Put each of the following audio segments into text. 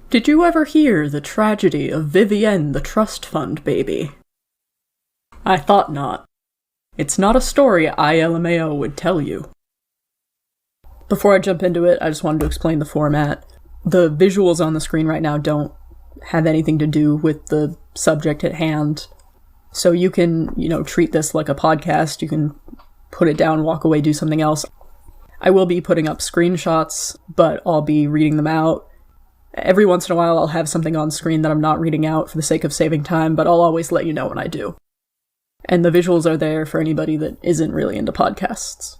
Did you ever hear the tragedy of Vivienne the trust fund baby? I thought not. It's not a story ILMAO would tell you. Before I jump into it, I just wanted to explain the format. The visuals on the screen right now don't have anything to do with the subject at hand. So you can, treat this like a podcast. You can put it down, walk away, do something else. I will be putting up screenshots, but I'll be reading them out. Every once in a while, I'll have something on screen that I'm not reading out for the sake of saving time, but I'll always let you know when I do. And the visuals are there for anybody that isn't really into podcasts.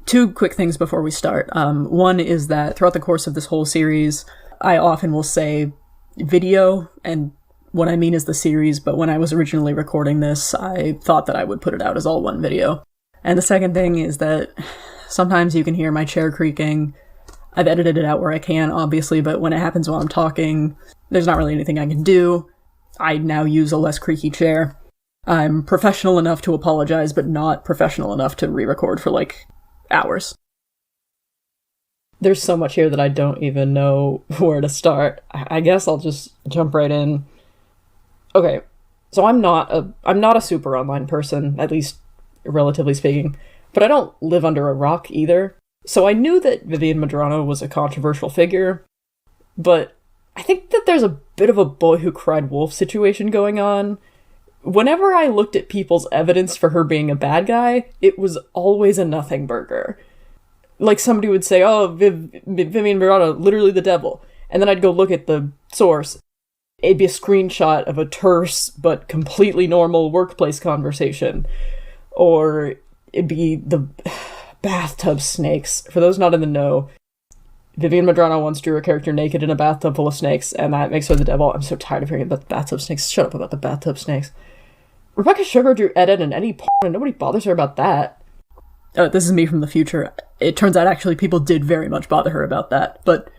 Two quick things before we start. One is that throughout the course of this whole series, I often will say video, and what I mean is the series, but when I was originally recording this, I thought that I would put it out as all one video. And the second thing is that sometimes you can hear my chair creaking. I've edited it out where I can, obviously, but when it happens while I'm talking, there's not really anything I can do. I now use a less creaky chair. I'm professional enough to apologize, but not professional enough to re-record for, hours. There's so much here that I don't even know where to start. I guess I'll just jump right in. Okay, so I'm not a super online person, at least relatively speaking, but I don't live under a rock either. So I knew that Vivienne Medrano was a controversial figure, but I think that there's a bit of a boy who cried wolf situation going on. Whenever I looked at people's evidence for her being a bad guy, it was always a nothing burger. Like somebody would say, oh, Vivienne Medrano, literally the devil. And then I'd go look at the source. It'd be a screenshot of a terse but completely normal workplace conversation. Or it'd be the bathtub snakes. For those not in the know, Vivienne Medrano once drew a character naked in a bathtub full of snakes, and that makes her the devil. I'm so tired of hearing about the bathtub snakes. Shut up about the bathtub snakes. Rebecca Sugar drew Edit in any porn, and nobody bothers her about that. Oh, this is me from the future. It turns out actually people did very much bother her about that, but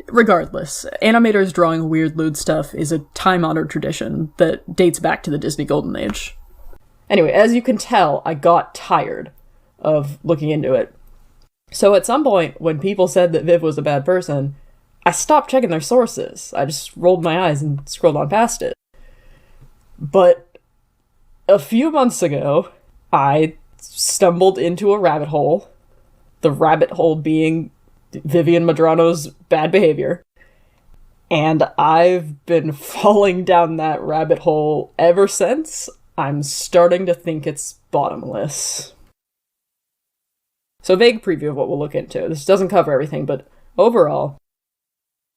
regardless, animators drawing weird lewd stuff is a time-honored tradition that dates back to the Disney Golden Age. Anyway, as you can tell, I got tired of looking into it. So at some point, when people said that Viv was a bad person, I stopped checking their sources. I just rolled my eyes and scrolled on past it. But a few months ago, I stumbled into a rabbit hole. The rabbit hole being Vivienne Medrano's bad behavior. And I've been falling down that rabbit hole ever since. I'm starting to think it's bottomless. So vague preview of what we'll look into. This doesn't cover everything, but overall,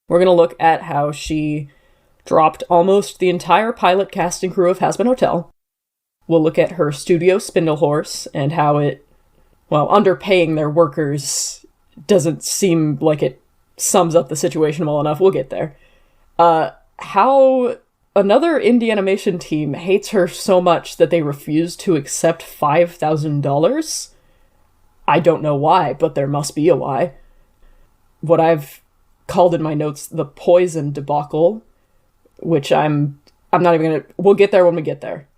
we're going to look at how she dropped almost the entire pilot cast and crew of Hazbin Hotel. We'll look at her studio Spindlehorse and how it, underpaying their workers doesn't seem like it sums up the situation well enough. We'll get there. How another indie animation team hates her so much that they refuse to accept $5,000. I don't know why, but there must be a why. What I've called in my notes the poison debacle, which I'm not even gonna... We'll get there when we get there.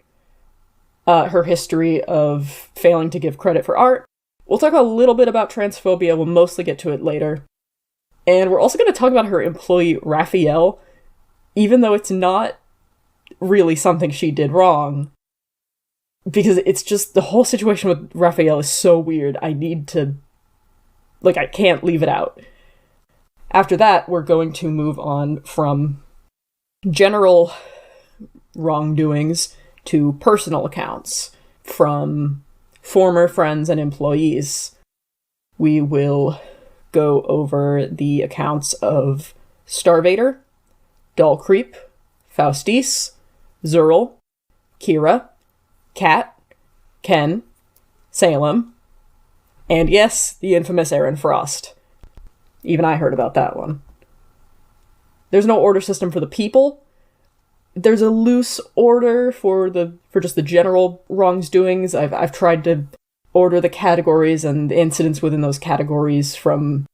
Her history of failing to give credit for art. We'll talk a little bit about transphobia. We'll mostly get to it later. And we're also going to talk about her employee, Raphael, even though it's not really something she did wrong. Because it's just, the whole situation with Raphael is so weird, I need to, I can't leave it out. After that, we're going to move on from general wrongdoings to personal accounts from former friends and employees. We will go over the accounts of Starvader, Doll Creep, Faustis, Zurl, Kira, Kat, Ken, Salem, and yes, the infamous Aaron Frost. Even I heard about that one. There's no order system for the people. There's a loose order for just the general wrongdoings. I've tried to order the categories and the incidents within those categories from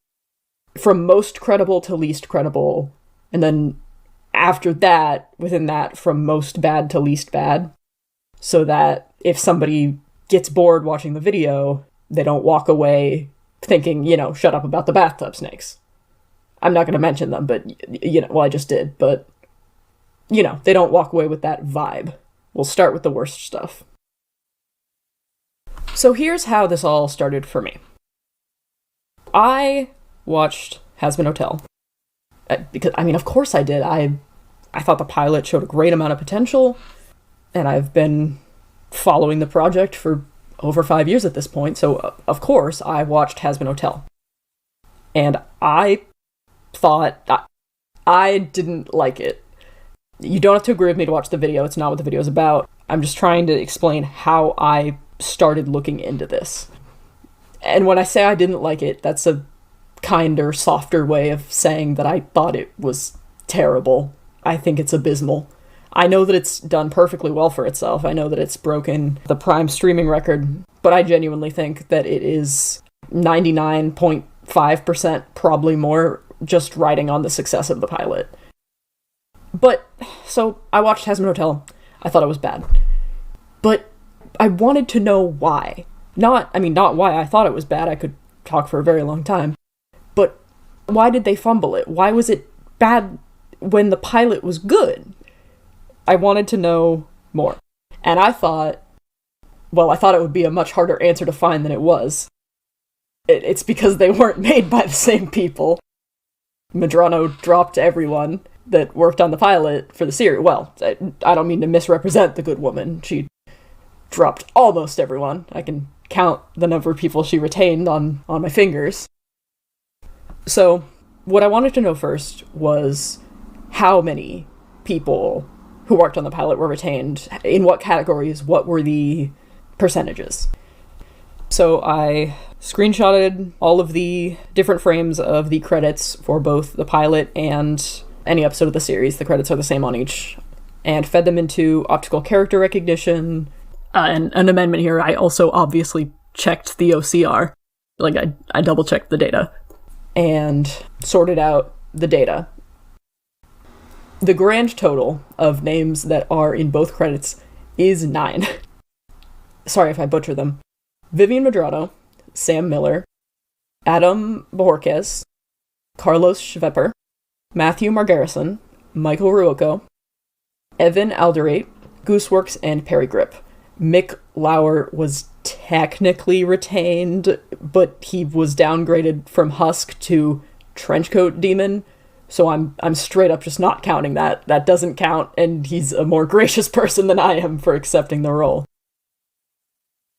most credible to least credible, and then after that, within that, from most bad to least bad, so that if somebody gets bored watching the video, they don't walk away thinking, shut up about the bathtub snakes. I'm not going to mention them, but, well, I just did, but, they don't walk away with that vibe. We'll start with the worst stuff. So here's how this all started for me. I watched Has Been Hotel. Because, of course I did. I thought the pilot showed a great amount of potential, and I've been following the project for over 5 years at this point, so of course I watched Has Been Hotel. And I thought I didn't like it. You don't have to agree with me to watch the video, it's not what the video is about. I'm just trying to explain how I started looking into this. And when I say I didn't like it, that's a kinder, softer way of saying that I thought it was terrible. I think it's abysmal. I know that it's done perfectly well for itself. I know that it's broken the Prime streaming record, but I genuinely think that it is 99.5%, probably more, just riding on the success of the pilot. But, so, I watched Has Been Hotel. I thought it was bad. But I wanted to know why. Not why I thought it was bad. I could talk for a very long time. But why did they fumble it? Why was it bad when the pilot was good? I wanted to know more. And I thought it would be a much harder answer to find than it was. It's because they weren't made by the same people. Medrano dropped everyone that worked on the pilot for the series. Well, I don't mean to misrepresent the good woman. She dropped almost everyone. I can count the number of people she retained on my fingers. So, what I wanted to know first was how many people who worked on the pilot were retained, in what categories, what were the percentages. So I screenshotted all of the different frames of the credits for both the pilot and any episode of the series. The credits are the same on each, and fed them into optical character recognition. And an amendment here, I also obviously checked the OCR. I double-checked the data and sorted out the data. The grand total of names that are in both credits is 9. Sorry if I butcher them. Vivian Medrano, Sam Miller, Adam Bojorquez, Carlos Schwepper, Matthew Margarison, Michael Ruocco, Evan Alderate, Gooseworks, and Perry Grip. Mick Lauer was technically retained, but he was downgraded from Husk to Trenchcoat Demon, so I'm straight up just not counting that. That doesn't count, and he's a more gracious person than I am for accepting the role.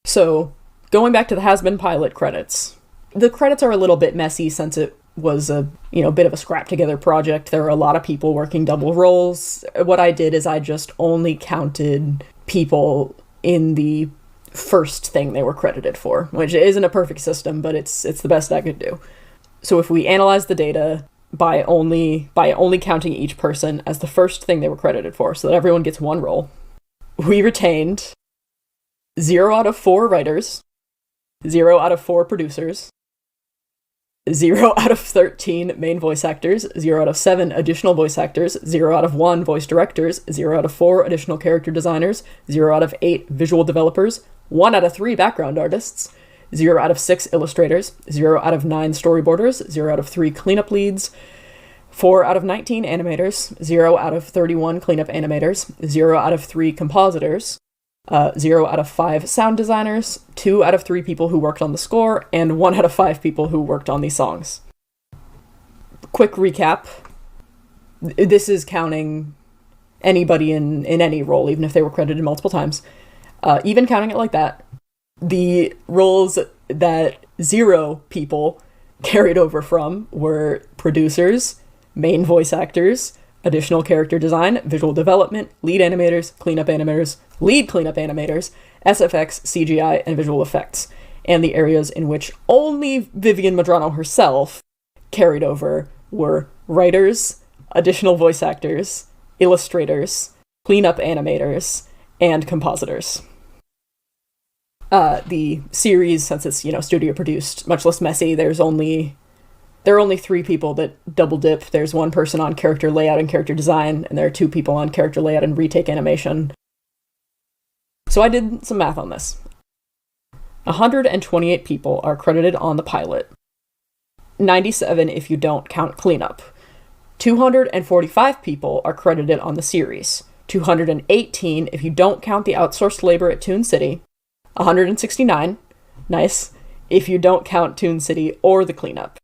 So, going back to the Has Been pilot credits. The credits are a little bit messy since it was a, bit of a scrap-together project. There are a lot of people working double roles. What I did is I just only counted people in the first thing they were credited for, which isn't a perfect system, but it's the best I could do. So if we analyze the data by only counting each person as the first thing they were credited for, so that everyone gets one role, we retained 0 out of 4 writers, 0 out of 4 producers, 0 out of 13 main voice actors, 0 out of 7 additional voice actors, 0 out of 1 voice directors, 0 out of 4 additional character designers, 0 out of 8 visual developers, 1 out of 3 background artists, 0 out of 6 illustrators, 0 out of 9 storyboarders, 0 out of 3 cleanup leads, 4 out of 19 animators, 0 out of 31 cleanup animators, 0 out of 3 compositors, 0 out of 5 sound designers, 2 out of 3 people who worked on the score, and 1 out of 5 people who worked on these songs. Quick recap. This is counting anybody in any role, even if they were credited multiple times. Even counting it like that, the roles that 0 people carried over from were producers, main voice actors, additional character design, visual development, lead animators, cleanup animators, lead cleanup animators, SFX, CGI, and visual effects. And the areas in which only Vivian Medrano herself carried over were writers, additional voice actors, illustrators, cleanup animators, and compositors. The series, since it's, studio produced, much less messy, there are only 3 people that double dip. There's 1 person on character layout and character design, and there are 2 people on character layout and retake animation. So I did some math on this. 128 people are credited on the pilot. 97 if you don't count cleanup. 245 people are credited on the series. 218 if you don't count the outsourced labor at Toon City. 169, nice, if you don't count Toon City or the cleanup.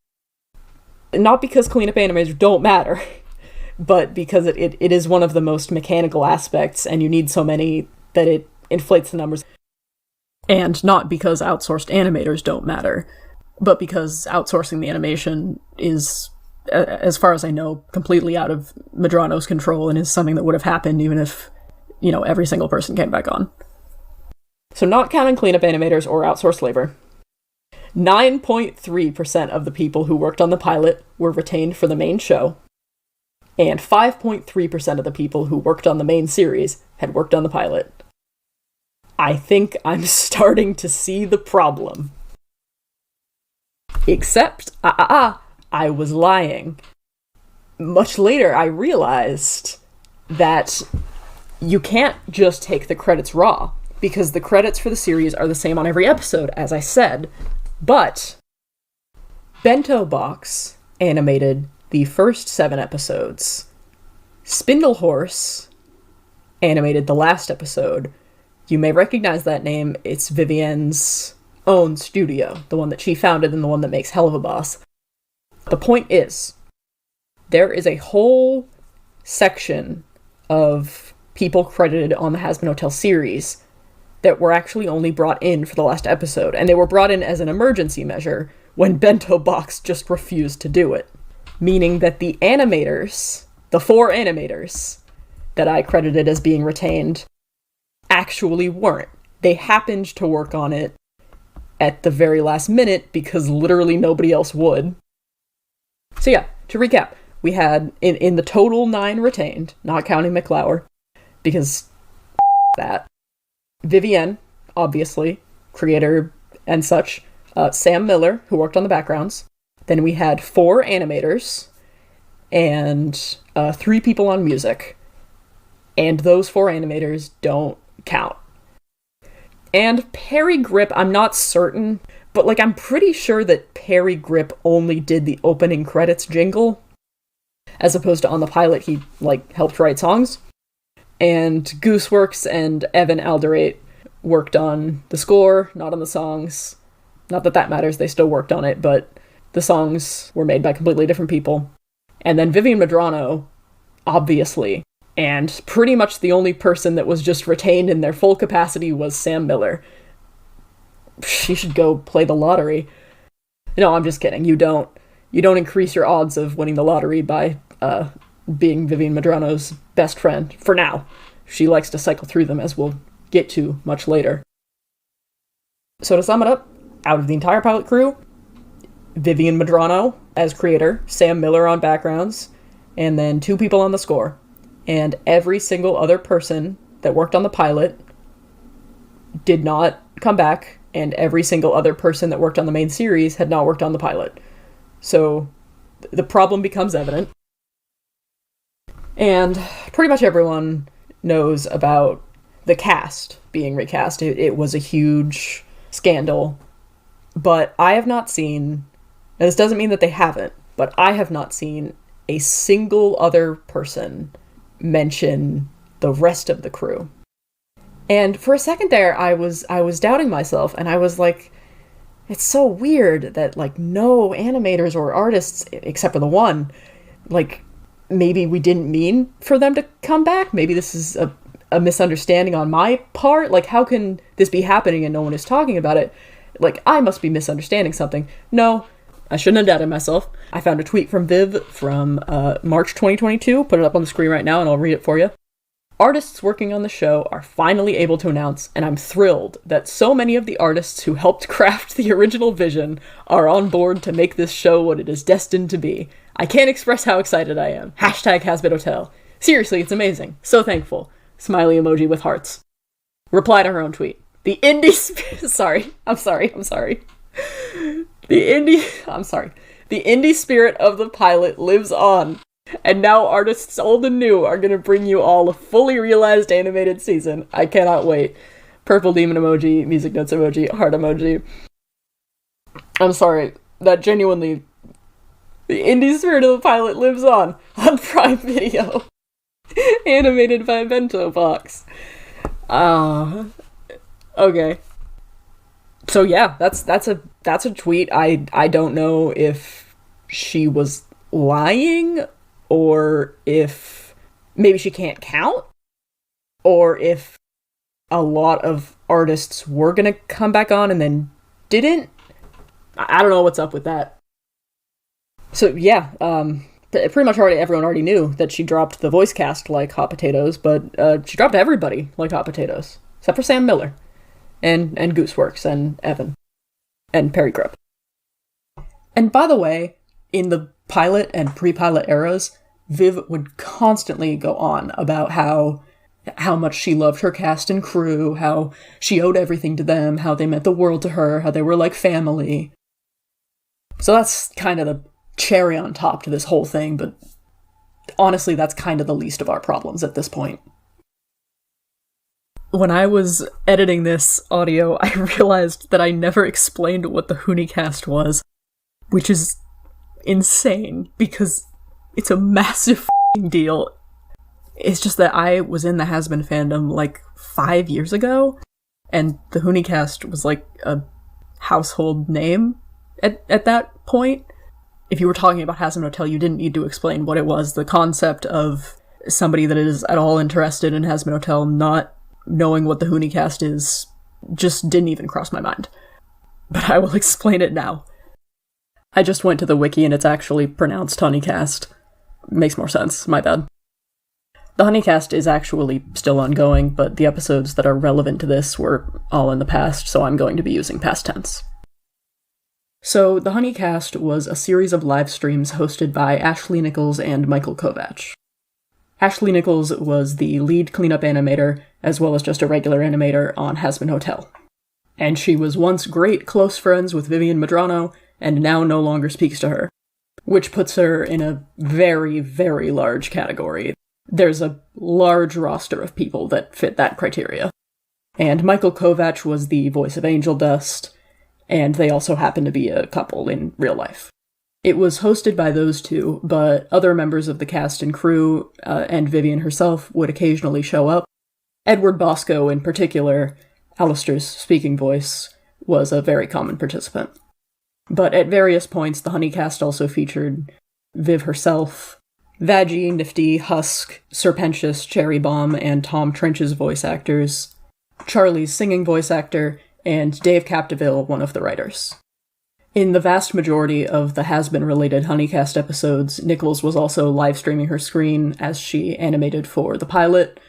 Not because cleanup animators don't matter, but because it is one of the most mechanical aspects, and you need so many that it inflates the numbers. And not because outsourced animators don't matter, but because outsourcing the animation is, as far as I know, completely out of Medrano's control and is something that would have happened even if, every single person came back on. So not counting cleanup animators or outsourced labor, 9.3% of the people who worked on the pilot were retained for the main show, and 5.3% of the people who worked on the main series had worked on the pilot. I think I'm starting to see the problem. Except, I was lying. Much later, I realized that you can't just take the credits raw, because the credits for the series are the same on every episode, as I said. But Bento Box animated the first 7 episodes. Spindle Horse animated the last episode. You may recognize that name. It's Vivienne's own studio, the one that she founded and the one that makes Hell of a Boss. The point is, there is a whole section of people credited on the Hazbin Hotel series that were actually only brought in for the last episode, and they were brought in as an emergency measure when Bento Box just refused to do it. Meaning that the animators, the 4 animators that I credited as being retained, actually weren't. They happened to work on it at the very last minute because literally nobody else would. So yeah, to recap, we had, in the total 9 retained, not counting McLauer, because that. Vivienne, obviously, creator and such. Sam Miller, who worked on the backgrounds. Then we had 4 animators, and 3 people on music. And those 4 animators don't count. And Perry Grip, I'm not certain, but I'm pretty sure that Perry Grip only did the opening credits jingle, as opposed to on the pilot he helped write songs. And Gooseworks and Evan Alderate worked on the score, not on the songs. Not that matters, they still worked on it, but the songs were made by completely different people. And then Vivian Medrano, obviously, and pretty much the only person that was just retained in their full capacity was Sam Miller. She should go play the lottery. No, I'm just kidding. You don't increase your odds of winning the lottery by being Vivian Medrano's best friend, for now. She likes to cycle through them, as we'll get to much later. So to sum it up, out of the entire pilot crew, Vivian Medrano as creator, Sam Miller on backgrounds, and then 2 people on the score. And every single other person that worked on the pilot did not come back, and every single other person that worked on the main series had not worked on the pilot. So the problem becomes evident. And pretty much everyone knows about the cast being recast. It was a huge scandal. But I have not seen, and this doesn't mean that they haven't, but I have not seen a single other person mention the rest of the crew. And for a second there, I was doubting myself, and I was like, it's so weird that no animators or artists, except for the one, maybe we didn't mean for them to come back. Maybe this is a misunderstanding on my part. How can this be happening and no one is talking about it? I must be misunderstanding something. No, I shouldn't have doubted myself. I found a tweet from Viv from March 2022. Put it up on the screen right now and I'll read it for you. Artists working on the show are finally able to announce, and I'm thrilled that so many of the artists who helped craft the original vision are on board to make this show what it is destined to be. I can't express how excited I am. #HasbinHotel. Seriously, it's amazing. So thankful. Smiley emoji with hearts. Reply to her own tweet. The indie... I'm sorry. The indie spirit of the pilot lives on. And now artists old and new are gonna bring you all a fully realized animated season. I cannot wait. Purple demon emoji, music notes emoji, heart emoji. I'm sorry. That genuinely Indie Spirit of the Pilot lives on Prime Video. Animated by Bento Box. Okay. So yeah, that's a tweet. I don't know if she was lying, or if maybe she can't count, or if a lot of artists were gonna come back on and then didn't. I don't know what's up with that. So yeah, pretty much everyone already knew that she dropped the voice cast like hot potatoes, but she dropped everybody like hot potatoes, except for Sam Miller, and Gooseworks, and Evan, and Perry Grubb. And by the way, in the pilot and pre-pilot eras, Viv would constantly go on about how much she loved her cast and crew, how she owed everything to them, how they meant the world to her, how they were like family. So that's kind of the cherry on top to this whole thing, but honestly, that's kind of the least of our problems at this point. When I was editing this audio, I realized that I never explained what the Hoonicast was, which is insane, because it's a massive f***ing deal. It's just that I was in the Has-Been fandom like 5 years ago, and the Hoonicast was like a household name at that point. If you were talking about Has-Been Hotel, you didn't need to explain what it was. The concept of somebody that is at all interested in Has-Been Hotel not knowing what the Hoonicast is just didn't even cross my mind. But I will explain it now. I just went to the wiki and it's actually pronounced Honeycast. Makes more sense, my bad. The Honeycast is actually still ongoing, but the episodes that are relevant to this were all in the past, so I'm going to be using past tense. So, the Honeycast was a series of live streams hosted by Ashley Nichols and Michael Kovach. Ashley Nichols was the lead cleanup animator, as well as just a regular animator on Has-Been Hotel. And she was once great close friends with Vivian Medrano, and now no longer speaks to her, which puts her in a very, very large category. There's a large roster of people that fit that criteria. And Michael Kovach was the voice of Angel Dust, and they also happen to be a couple in real life. It was hosted by those two, but other members of the cast and crew, and Vivian herself, would occasionally show up. Edward Bosco, in particular, Alistair's speaking voice, was a very common participant. But at various points, the Honeycast also featured Viv herself, Vaggie, Nifty, Husk, Serpentious, Cherry Bomb, and Tom Trench's voice actors, Charlie's singing voice actor, and Dave Capdeville, one of the writers. In the vast majority of the Has-Been-related Honeycast episodes, Nichols was also live-streaming her screen as she animated for the pilot,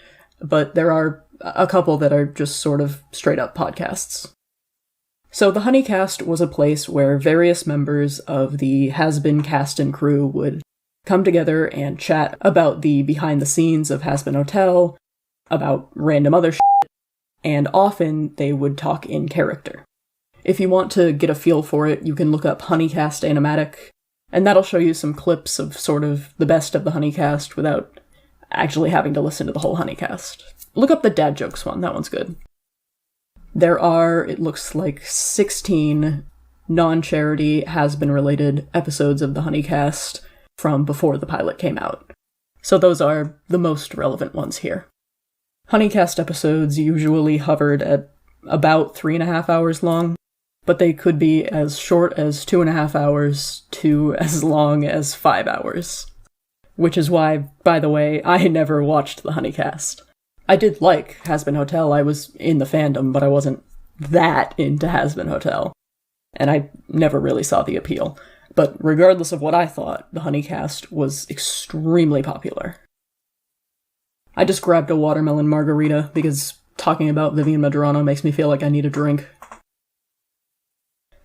but there are a couple that are just sort of straight-up podcasts. So the Honeycast was a place where various members of the Has-Been cast and crew would come together and chat about the behind-the-scenes of Has-Been Hotel, about random other shit, and often they would talk in character. If you want to get a feel for it, you can look up Honeycast Animatic, and that'll show you some clips of sort of the best of the Honeycast without actually having to listen to the whole Honeycast. Look up the dad jokes one, that one's good. There are, it looks like, 16 non-charity Has-Been-related episodes of the Honeycast from before the pilot came out. So those are the most relevant ones here. Honeycast episodes usually hovered at about 3.5 hours long, but they could be as short as 2.5 hours to as long as 5 hours. Which is why, by the way, I never watched the Honeycast. I did like Has-Been Hotel, I was in the fandom, but I wasn't that into Has-Been Hotel. And I never really saw the appeal. But regardless of what I thought, the Honeycast was extremely popular. I just grabbed a watermelon margarita because talking about Vivian Medrano makes me feel like I need a drink.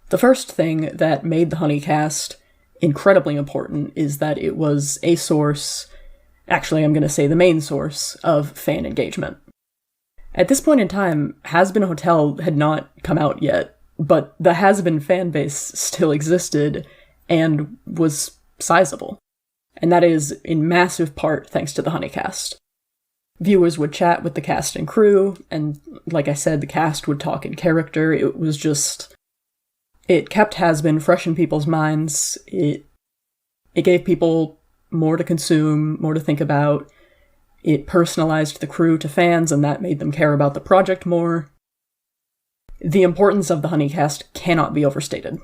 The first thing that made the Honeycast incredibly important is that it was a source, actually I'm going to say the main source, of fan engagement. At this point in time, Has-Been Hotel had not come out yet, but the Has-Been fan base still existed and was sizable. And that is in massive part thanks to the Honeycast. Viewers would chat with the cast and crew, and like I said, the cast would talk in character. It was just... It kept Has-Been fresh in people's minds. It It gave people more to consume, more to think about. It personalized the crew to fans, and that made them care about the project more. The importance of the Honeycast cannot be overstated.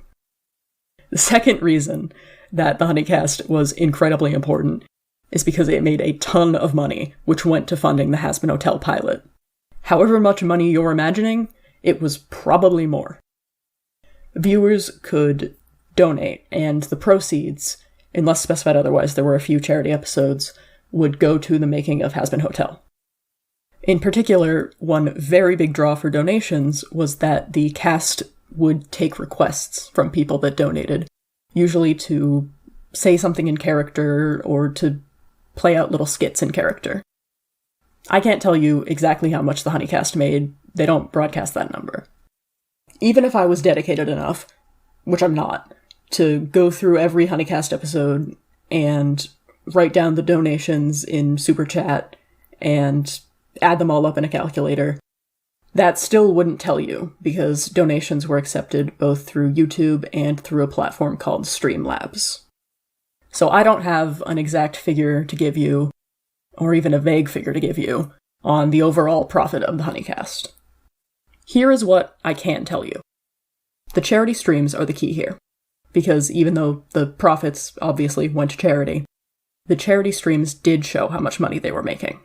The second reason that the Honeycast was incredibly important is because it made a ton of money, which went to funding the Hazbin Hotel pilot. However much money you're imagining, it was probably more. Viewers could donate, and the proceeds, unless specified otherwise, there were a few charity episodes, would go to the making of Hazbin Hotel. In particular, one very big draw for donations was that the cast would take requests from people that donated, usually to say something in character or to play out little skits in character. I can't tell you exactly how much the Honeycast made. They don't broadcast that number. Even if I was dedicated enough, which I'm not, to go through every Honeycast episode and write down the donations in Super Chat and add them all up in a calculator, that still wouldn't tell you, because donations were accepted both through YouTube and through a platform called Streamlabs. So I don't have an exact figure to give you, or even a vague figure to give you, on the overall profit of the Honeycast. Here is what I can tell you. The charity streams are the key here, because even though the profits obviously went to charity, the charity streams did show how much money they were making.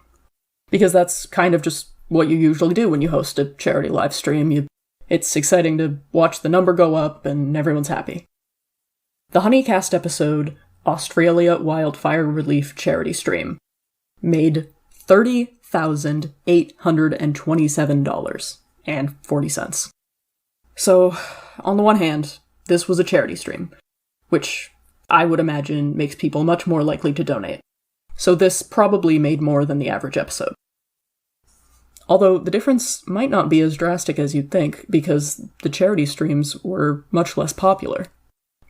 Because that's kind of just what you usually do when you host a charity live stream. It's exciting to watch the number go up and everyone's happy. The Honeycast episode, Australia Wildfire Relief Charity Stream, made $30,827.40. So, on the one hand, this was a charity stream, which I would imagine makes people much more likely to donate. So this probably made more than the average episode. Although the difference might not be as drastic as you'd think, because the charity streams were much less popular.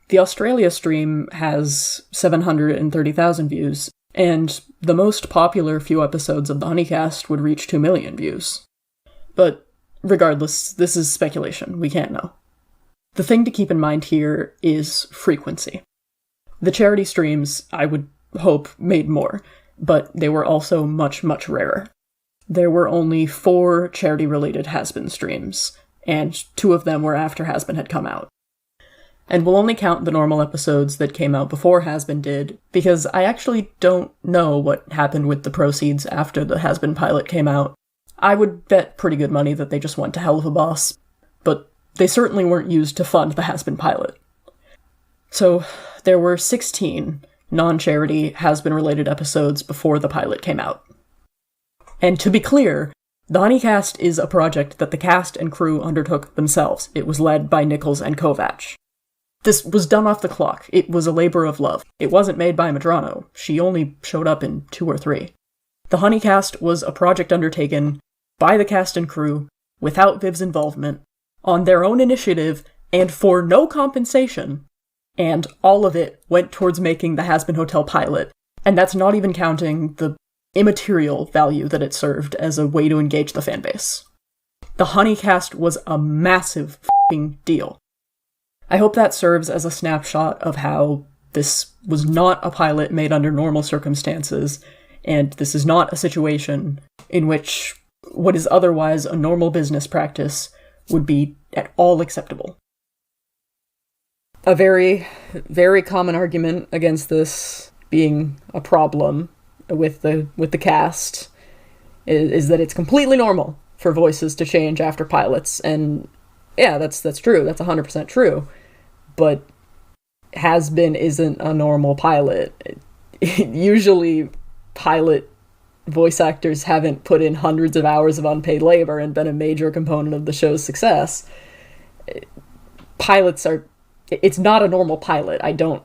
The Australia stream has 730,000 views, and the most popular few episodes of the Honeycast would reach 2 million views. But regardless, this is speculation, we can't know. The thing to keep in mind here is frequency. The charity streams, I would hope, made more, but they were also much, much rarer. There were only 4 charity-related Hazbin streams, and 2 of them were after Hazbin had come out. And we'll only count the normal episodes that came out before Hazbin did, because I actually don't know what happened with the proceeds after the Hazbin pilot came out. I would bet pretty good money that they just went to hell of a boss, but they certainly weren't used to fund the Hazbin pilot. So, there were 16 non-charity Hazbin-related episodes before the pilot came out. And to be clear, the Honeycast is a project that the cast and crew undertook themselves. It was led by Nichols and Kovacs. This was done off the clock. It was a labor of love. It wasn't made by Medrano. She only showed up in 2 or 3. The Honeycast was a project undertaken by the cast and crew, without Viv's involvement, on their own initiative, and for no compensation. And all of it went towards making the Hazbin Hotel pilot. And that's not even counting the immaterial value that it served as a way to engage the fanbase. The Honeycast was a massive f***ing deal. I hope that serves as a snapshot of how this was not a pilot made under normal circumstances, and this is not a situation in which what is otherwise a normal business practice would be at all acceptable. A very, very common argument against this being a problem with the cast is that it's completely normal for voices to change after pilots, and yeah, that's true. That's 100% true. But Hazbin isn't a normal pilot. Usually, pilot voice actors haven't put in hundreds of hours of unpaid labor and been a major component of the show's success. Pilots are... It's not a normal pilot. I don't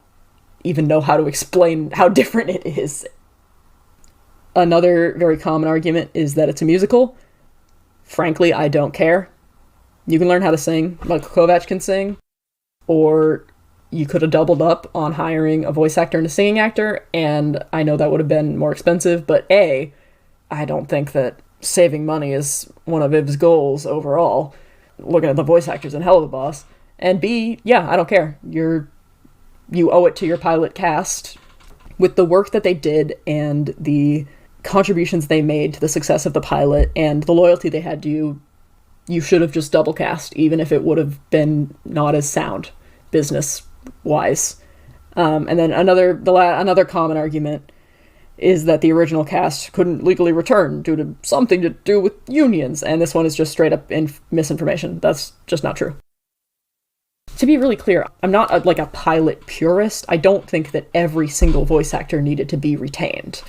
even know how to explain how different it is. Another very common argument is that it's a musical. Frankly, I don't care. You can learn how to sing, like Kovacs can sing, or you could have doubled up on hiring a voice actor and a singing actor, and I know that would have been more expensive, but A, I don't think that saving money is one of Viv's goals overall. Looking at the voice actors in hell of a boss. And B, yeah, I don't care. You owe it to your pilot cast With the work that they did and the contributions they made to the success of the pilot and the loyalty they had to you, you should have just double cast, even if it would have been not as sound business-wise. And then another common argument is that the original cast couldn't legally return due to something to do with unions, and this one is just straight up misinformation. That's just not true. To be really clear, I'm not a pilot purist. I don't think that every single voice actor needed to be retained.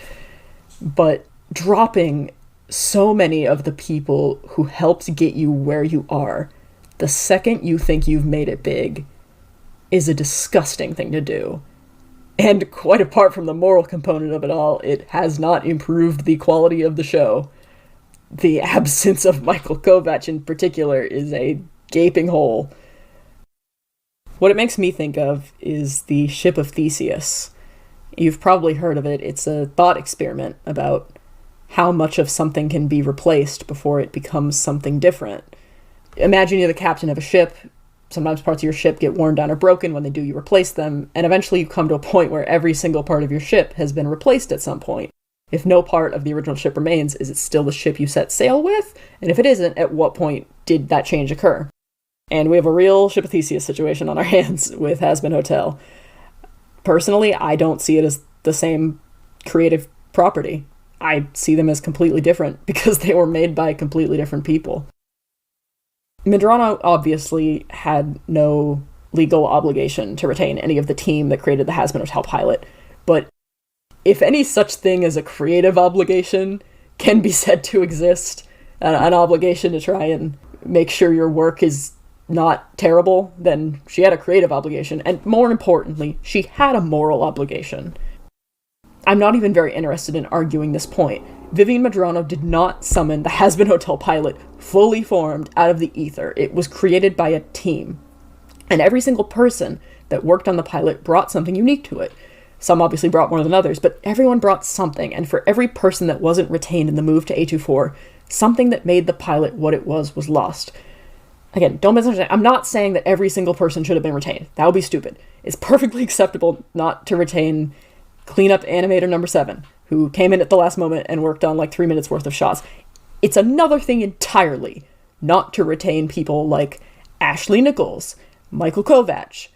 But dropping so many of the people who helped get you where you are the second you think you've made it big is a disgusting thing to do. And quite apart from the moral component of it all, it has not improved the quality of the show. The absence of Michael Kovac in particular is a gaping hole. What it makes me think of is the ship of Theseus. You've probably heard of it. It's a thought experiment about how much of something can be replaced before it becomes something different. Imagine you're the captain of a ship. Sometimes parts of your ship get worn down or broken. When they do, you replace them, and eventually you come to a point where every single part of your ship has been replaced at some point. If no part of the original ship remains, is it still the ship you set sail with? And if it isn't, at what point did that change occur? And we have a real ship of Theseus situation on our hands with Hazbin Hotel. Personally, I don't see it as the same creative property. I see them as completely different because they were made by completely different people. Medrano obviously had no legal obligation to retain any of the team that created the Hazbin Hotel pilot, but if any such thing as a creative obligation can be said to exist, an obligation to try and make sure your work is not terrible, then she had a creative obligation, and more importantly, she had a moral obligation. I'm not even very interested in arguing this point. Vivian Medrano did not summon the Hazbin Hotel pilot fully formed out of the ether. It was created by a team. And every single person that worked on the pilot brought something unique to it. Some obviously brought more than others, but everyone brought something, and for every person that wasn't retained in the move to A24, something that made the pilot what it was lost. Again, don't misunderstand. I'm not saying that every single person should have been retained. That would be stupid. It's perfectly acceptable not to retain cleanup animator number 7, who came in at the last moment and worked on 3 minutes worth of shots. It's another thing entirely not to retain people like Ashley Nichols, Michael Kovac,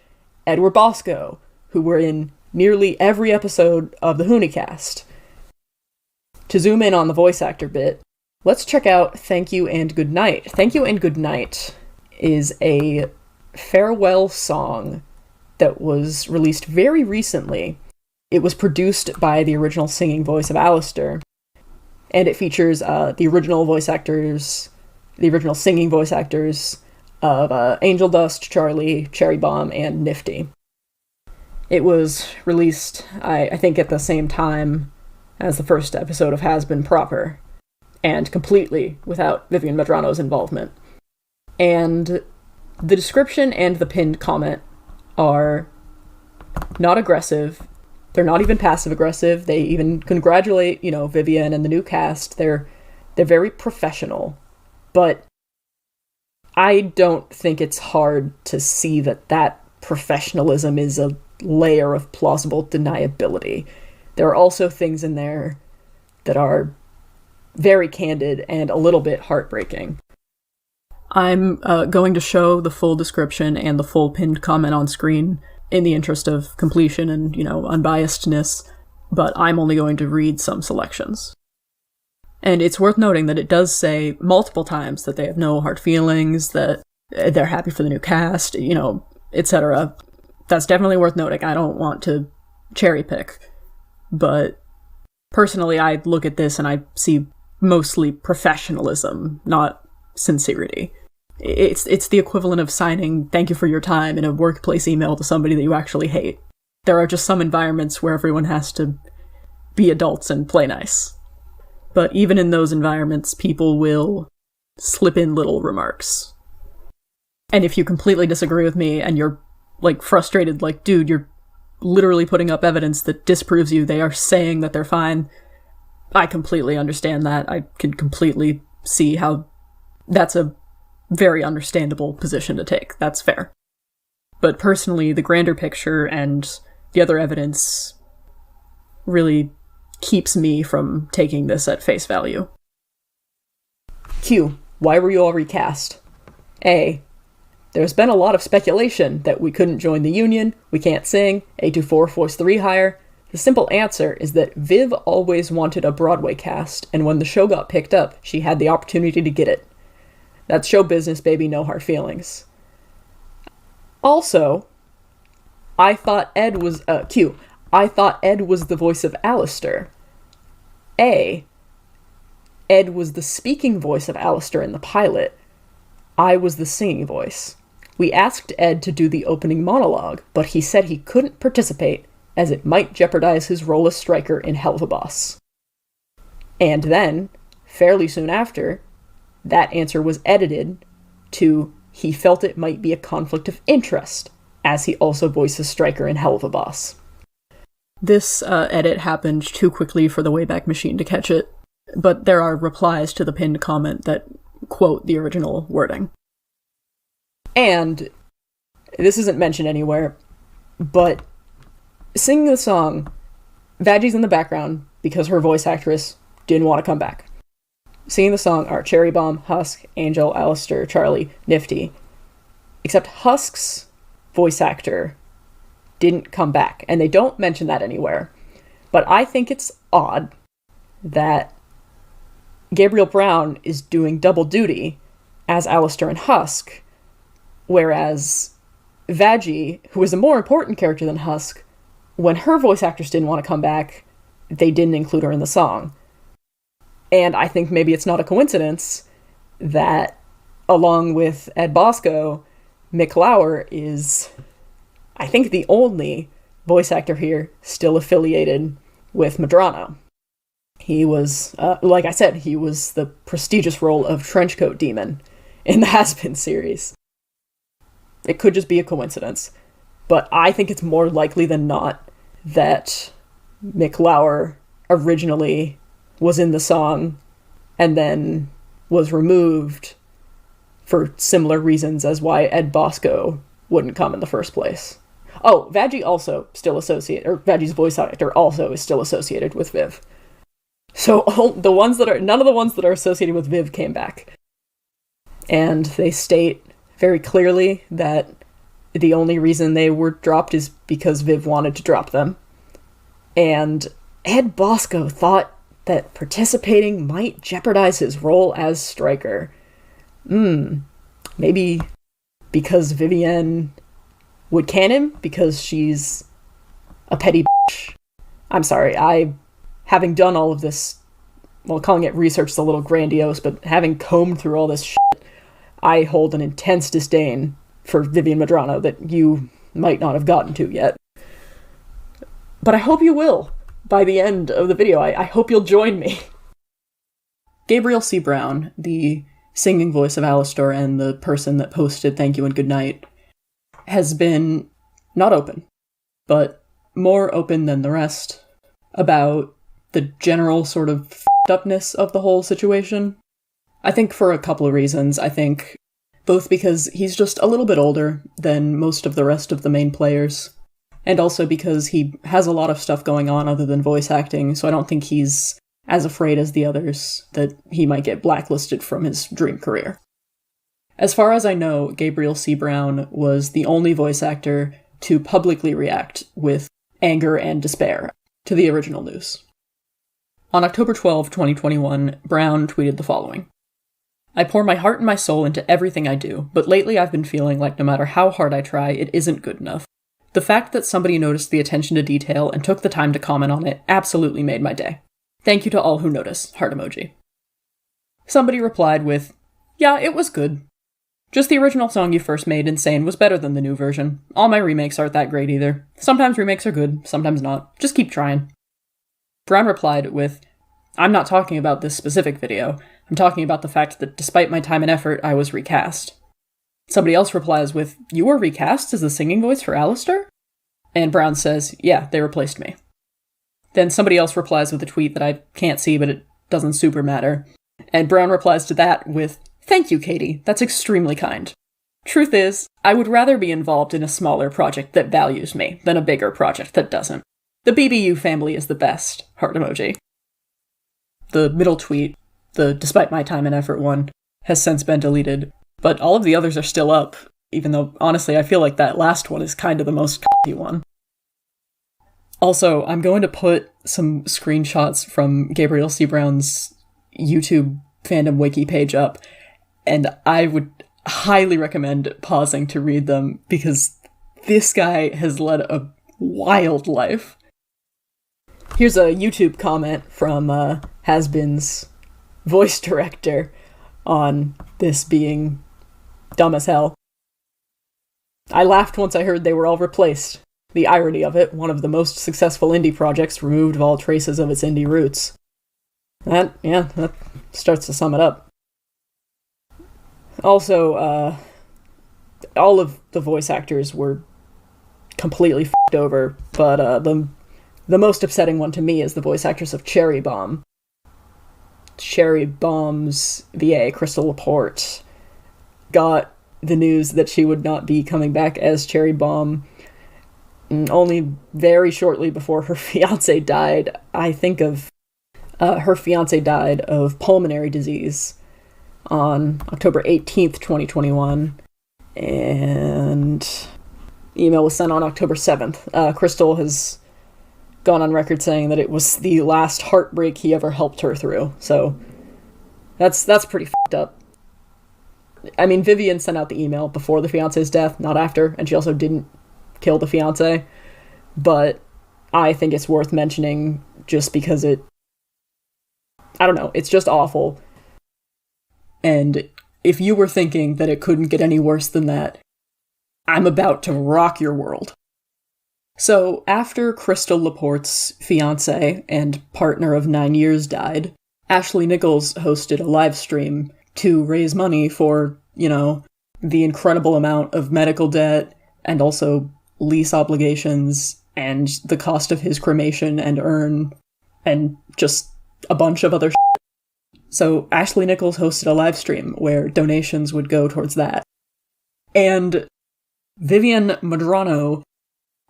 Edward Bosco, who were in nearly every episode of the Hoonicast. To zoom in on the voice actor bit, let's check out Thank You and Good Night. Thank You and Good Night is a farewell song that was released very recently. It was produced by the original singing voice of Alistair, and it features the original singing voice actors of Angel Dust, Charlie, Cherry Bomb, and Nifty. It was released, I think, at the same time as the first episode of Hazbin proper, and completely without Vivian Medrano's involvement. And the description and the pinned comment are not aggressive. They're not even passive-aggressive. They even congratulate, Vivian and the new cast. They're very professional. But I don't think it's hard to see that professionalism is a layer of plausible deniability. There are also things in there that are very candid and a little bit heartbreaking. I'm going to show the full description and the full pinned comment on screen in the interest of completion and, unbiasedness, but I'm only going to read some selections. And it's worth noting that it does say multiple times that they have no hard feelings, that they're happy for the new cast, etc. That's definitely worth noting. I don't want to cherry pick, but personally I look at this and I see mostly professionalism, not sincerity. It's the equivalent of signing "thank you for your time" in a workplace email to somebody that you actually hate. There are just some environments where everyone has to be adults and play nice. But even in those environments, people will slip in little remarks. And if you completely disagree with me and you're, frustrated, dude, you're literally putting up evidence that disproves you, they are saying that they're fine, I completely understand that. I can completely see how that's a very understandable position to take. That's fair. But personally, the grander picture and the other evidence really keeps me from taking this at face value. Q. Why were you all recast? A. There's been a lot of speculation that we couldn't join the union, we can't sing, A24 voiced the rehire. The simple answer is that Viv always wanted a Broadway cast, and when the show got picked up, she had the opportunity to get it. That's show business, baby, no hard feelings. Also, I thought Ed was, Q. I thought Ed was the voice of Alistair. A. Ed was the speaking voice of Alistair in the pilot. I was the singing voice. We asked Ed to do the opening monologue, but he said he couldn't participate as it might jeopardize his role as Stryker in Hell of a Boss. And then, fairly soon after, that answer was edited to he felt it might be a conflict of interest, as he also voices Stryker in Hell of a Boss. This edit happened too quickly for the Wayback Machine to catch it, but there are replies to the pinned comment that quote the original wording. And this isn't mentioned anywhere, but singing the song, Vagie's in the background because her voice actress didn't want to come back. Singing the song are Cherry Bomb, Husk, Angel, Alistair, Charlie, Nifty. Except Husk's voice actor didn't come back, and they don't mention that anywhere. But I think it's odd that Gabriel Brown is doing double duty as Alistair and Husk, whereas Vagie, who is a more important character than Husk, when her voice actress didn't want to come back, they didn't include her in the song. And I think maybe it's not a coincidence that, along with Ed Bosco, Mick Lauer is, I think, the only voice actor here still affiliated with Medrano. He was, like I said, he was the prestigious role of Trenchcoat Demon in the Has-Been series. It could just be a coincidence, but I think it's more likely than not that Mick Lauer originally was in the song and then was removed for similar reasons as why Ed Bosco wouldn't come in the first place. Oh, Vagie also still associated, or Vagie's voice actor also is still associated with Viv. So none of the ones that are associated with Viv came back. And they state very clearly that the only reason they were dropped is because Viv wanted to drop them. And Ed Bosco thought that participating might jeopardize his role as Stryker. Maybe because Vivienne would can him because she's a petty bitch. I'm sorry, having done all of this, well, calling it research is a little grandiose, but having combed through all this shit, I hold an intense disdain for Vivienne Medrano that you might not have gotten to yet. But I hope you will. By the end of the video, I hope you'll join me. Gabriel C. Brown, the singing voice of Alistair and the person that posted thank you and good night, has been not open, but more open than the rest about the general sort of f***ed-upness of the whole situation. I think for a couple of reasons. I think both because he's just a little bit older than most of the rest of the main players, and also because he has a lot of stuff going on other than voice acting, so I don't think he's as afraid as the others that he might get blacklisted from his dream career. As far as I know, Gabriel C. Brown was the only voice actor to publicly react with anger and despair to the original news. On October 12, 2021, Brown tweeted the following. I pour my heart and my soul into everything I do, but lately I've been feeling like no matter how hard I try, it isn't good enough. The fact that somebody noticed the attention to detail and took the time to comment on it absolutely made my day. Thank you to all who noticed. Heart emoji. Somebody replied with, yeah, it was good. Just the original song you first made, Insane, was better than the new version. All my remakes aren't that great either. Sometimes remakes are good, sometimes not. Just keep trying. Brown replied with, I'm not talking about this specific video. I'm talking about the fact that despite my time and effort, I was recast. Somebody else replies with, you were recast as the singing voice for Alistair? And Brown says, yeah, they replaced me. Then somebody else replies with a tweet that I can't see, but it doesn't super matter. And Brown replies to that with, thank you, Katie. That's extremely kind. Truth is, I would rather be involved in a smaller project that values me than a bigger project that doesn't. The BBU family is the best. Heart emoji. The middle tweet, the despite my time and effort one, has since been deleted, but all of the others are still up, even though, honestly, I feel like that last one is kind of the most c***y one. Also, I'm going to put some screenshots from Gabriel C. Brown's YouTube fandom wiki page up, and I would highly recommend pausing to read them, because this guy has led a wild life. Here's a YouTube comment from Has-Been's voice director on this being dumb as hell. I laughed once I heard they were all replaced. The irony of it, one of the most successful indie projects removed of all traces of its indie roots. That starts to sum it up. Also, all of the voice actors were completely f***ed over, but the most upsetting one to me is the voice actress of Cherry Bomb. Cherry Bomb's VA, Crystal Laporte, got the news that she would not be coming back as Cherry Bomb only very shortly before her fiancé died. I think her fiancé died of pulmonary disease on October 18th, 2021, and email was sent on October 7th. Crystal has gone on record saying that it was the last heartbreak he ever helped her through, so that's pretty f***ed up. I mean, Vivian sent out the email before the fiancé's death, not after, and she also didn't kill the fiancé, but I think it's worth mentioning just because I don't know, it's just awful. And if you were thinking that it couldn't get any worse than that, I'm about to rock your world. So, after Crystal Laporte's fiancé and partner of 9 years died, Ashley Nichols hosted a live stream to raise money for, the incredible amount of medical debt and also lease obligations and the cost of his cremation and urn and just a bunch of other shit. So Ashley Nichols hosted a live stream where donations would go towards that. And Vivian Medrano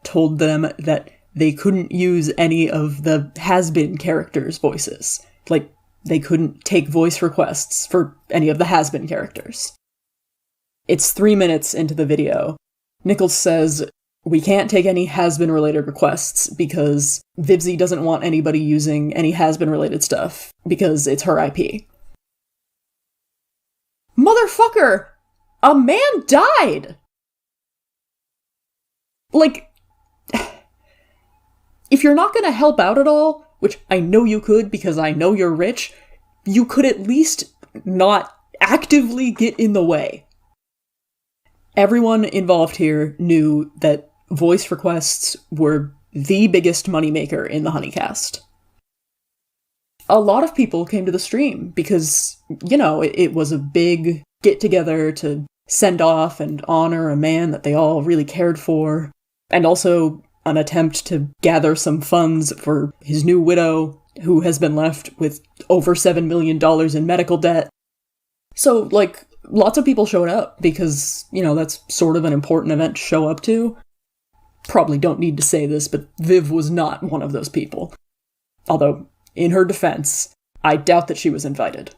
told them that they couldn't use any of the Has-Been characters' voices. Like, they couldn't take voice requests for any of the Has-Been characters. It's 3 minutes into the video. Nichols says, "We can't take any Has-Been related requests because Vivzie doesn't want anybody using any Has-Been related stuff because it's her IP." Motherfucker! A man died! Like, if you're not gonna help out at all, which I know you could because I know you're rich, you could at least not actively get in the way. Everyone involved here knew that voice requests were the biggest moneymaker in the Honeycast. A lot of people came to the stream because, it was a big get-together to send off and honor a man that they all really cared for, and also an attempt to gather some funds for his new widow, who has been left with over $7 million in medical debt. So, lots of people showed up because, that's sort of an important event to show up to. Probably don't need to say this, but Viv was not one of those people. Although, in her defense, I doubt that she was invited.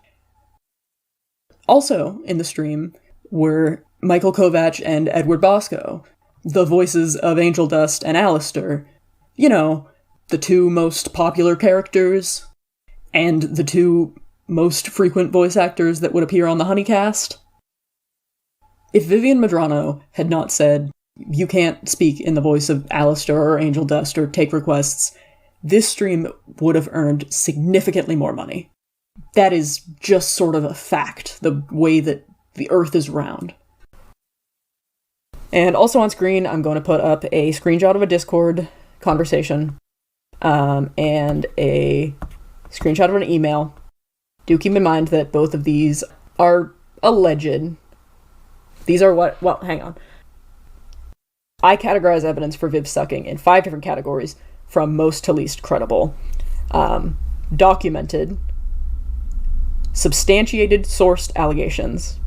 Also in the stream were Michael Kovac and Edward Bosco, the voices of Angel Dust and Alistair. The two most popular characters, and the two most frequent voice actors that would appear on the Honeycast. If Vivian Medrano had not said, "You can't speak in the voice of Alistair or Angel Dust or take requests," this stream would have earned significantly more money. That is just sort of a fact, the way that the earth is round. And also on screen, I'm going to put up a screenshot of a Discord conversation, and a screenshot of an email. Do keep in mind that both of these are alleged. These are hang on. I categorize evidence for Viv sucking in 5 different categories, from most to least credible. Documented, substantiated sourced allegations,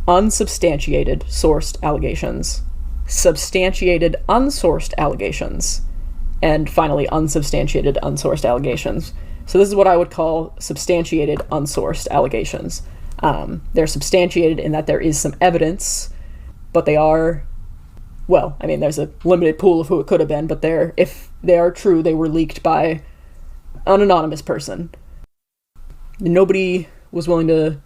unsubstantiated sourced allegations, substantiated unsourced allegations, and finally, unsubstantiated, unsourced allegations. So this is what I would call substantiated, unsourced allegations. They're substantiated in that there is some evidence, but they are, well, I mean, there's a limited pool of who it could have been, but if they are true, they were leaked by an anonymous person. Nobody was willing to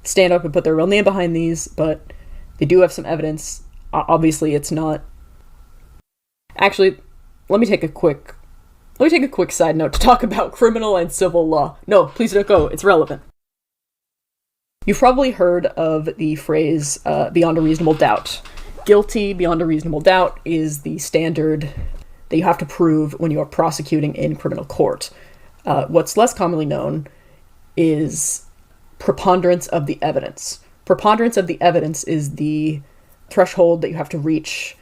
stand up and put their real name behind these, but they do have some evidence. Obviously, it's not... Actually, let me take a quick side note to talk about criminal and civil law. No, please don't go. It's relevant. You've probably heard of the phrase, beyond a reasonable doubt. Guilty beyond a reasonable doubt is the standard that you have to prove when you are prosecuting in criminal court. What's less commonly known is preponderance of the evidence. Preponderance of the evidence is the threshold that you have to reach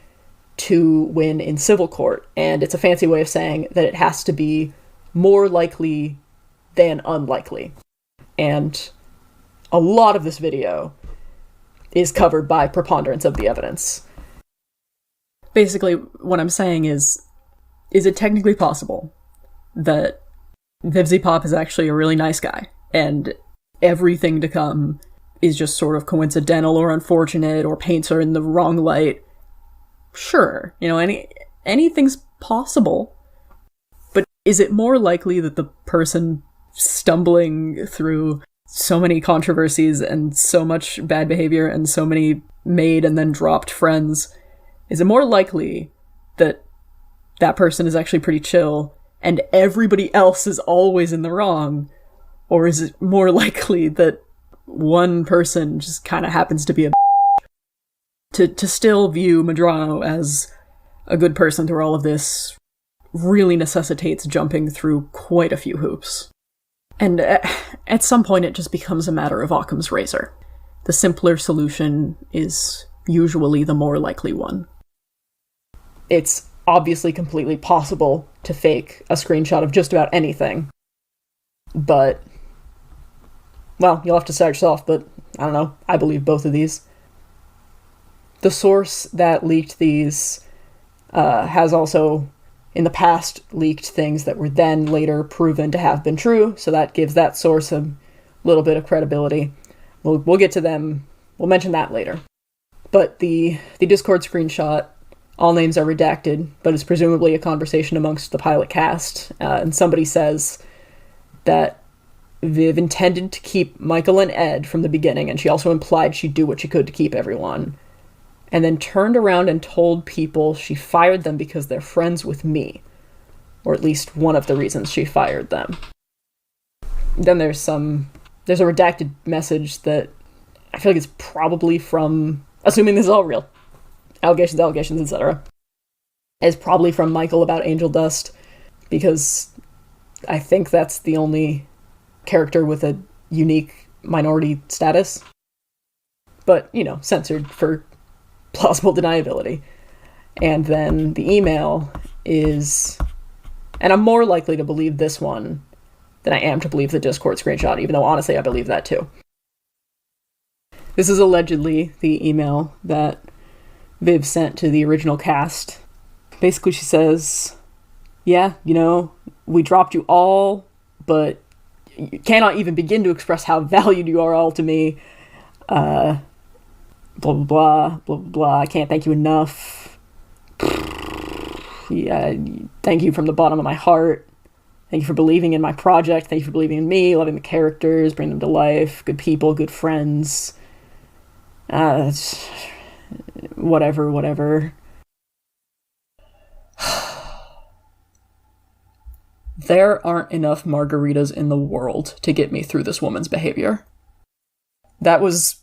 to win in civil court, and it's a fancy way of saying that it has to be more likely than unlikely. And a lot of this video is covered by preponderance of the evidence. Basically, what I'm saying is it technically possible that Vivziepop is actually a really nice guy, and everything to come is just sort of coincidental or unfortunate or paints her in the wrong light? Sure, anything's possible. But is it more likely that the person stumbling through so many controversies and so much bad behavior and so many made and then dropped friends, is it more likely that that person is actually pretty chill and everybody else is always in the wrong? Or is it more likely that one person just kind of happens to be a to still view Medrano as a good person through all of this really necessitates jumping through quite a few hoops. And at some point it just becomes a matter of Occam's razor. The simpler solution is usually the more likely one. It's obviously completely possible to fake a screenshot of just about anything, but, well, you'll have to start yourself, but I don't know, I believe both of these. The source that leaked these has also, in the past, leaked things that were then later proven to have been true, so that gives that source a little bit of credibility. We'll get to them, we'll mention that later. But the Discord screenshot, all names are redacted, but it's presumably a conversation amongst the pilot cast, and somebody says that Viv intended to keep Michael and Ed from the beginning, and she also implied she'd do what she could to keep everyone, and then turned around and told people she fired them because they're friends with me. Or at least one of the reasons she fired them. Then there's a redacted message that I feel like it's probably from, assuming this is all real, allegations, etc., is probably from Michael about Angel Dust, because I think that's the only character with a unique minority status. But, censored for plausible deniability. And then the email is, and I'm more likely to believe this one than I am to believe the Discord screenshot, even though honestly I believe that too. This is allegedly the email that Viv sent to the original cast. Basically she says, yeah, we dropped you all, but you cannot even begin to express how valued you are all to me. Blah, blah, blah, blah, blah, I can't thank you enough. Yeah, thank you from the bottom of my heart. Thank you for believing in my project. Thank you for believing in me, loving the characters, bringing them to life. Good people, good friends. Whatever. There aren't enough margaritas in the world to get me through this woman's behavior. That was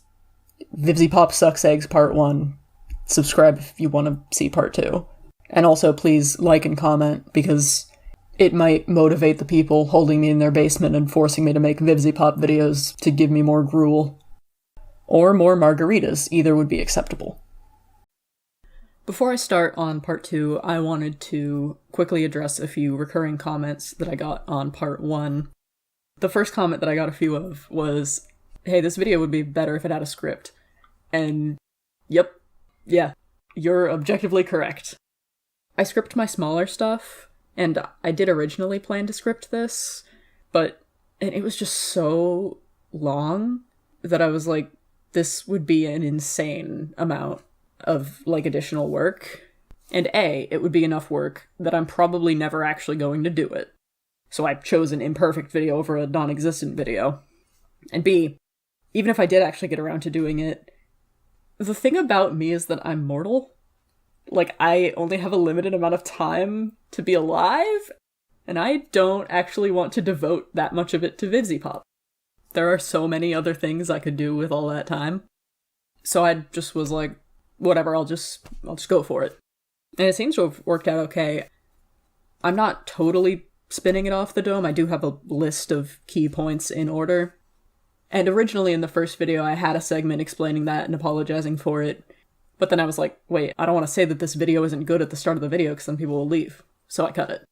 Vivziepop Sucks Eggs Part 1. Subscribe if you want to see Part 2. And also please like and comment, because it might motivate the people holding me in their basement and forcing me to make Vivziepop videos to give me more gruel. Or more margaritas, either would be acceptable. Before I start on Part 2, I wanted to quickly address a few recurring comments that I got on Part 1. The first comment that I got a few of was, hey, this video would be better if it had a script. And, yeah, you're objectively correct. I script my smaller stuff, And I did originally plan to script this, but it was just so long that I was like, this would be an insane amount of, like, additional work. And A, it would be enough work that I'm probably never actually going to do it. So I chose an imperfect video over a non-existent video. And B, even if I did actually get around to doing it, the thing about me is that I'm mortal. Like, I only have a limited amount of time to be alive, and I don't actually want to devote that much of it to Vivziepop. There are so many other things I could do with all that time. So I just was like, whatever, I'll just go for it. And it seems to have worked out okay. I'm not totally spinning it off the dome. I do have a list of key points in order. And originally in the first video, I had a segment explaining that and apologizing for it. But then I was like, wait, I don't want to say that this video isn't good at the start of the video because then people will leave. So I cut it.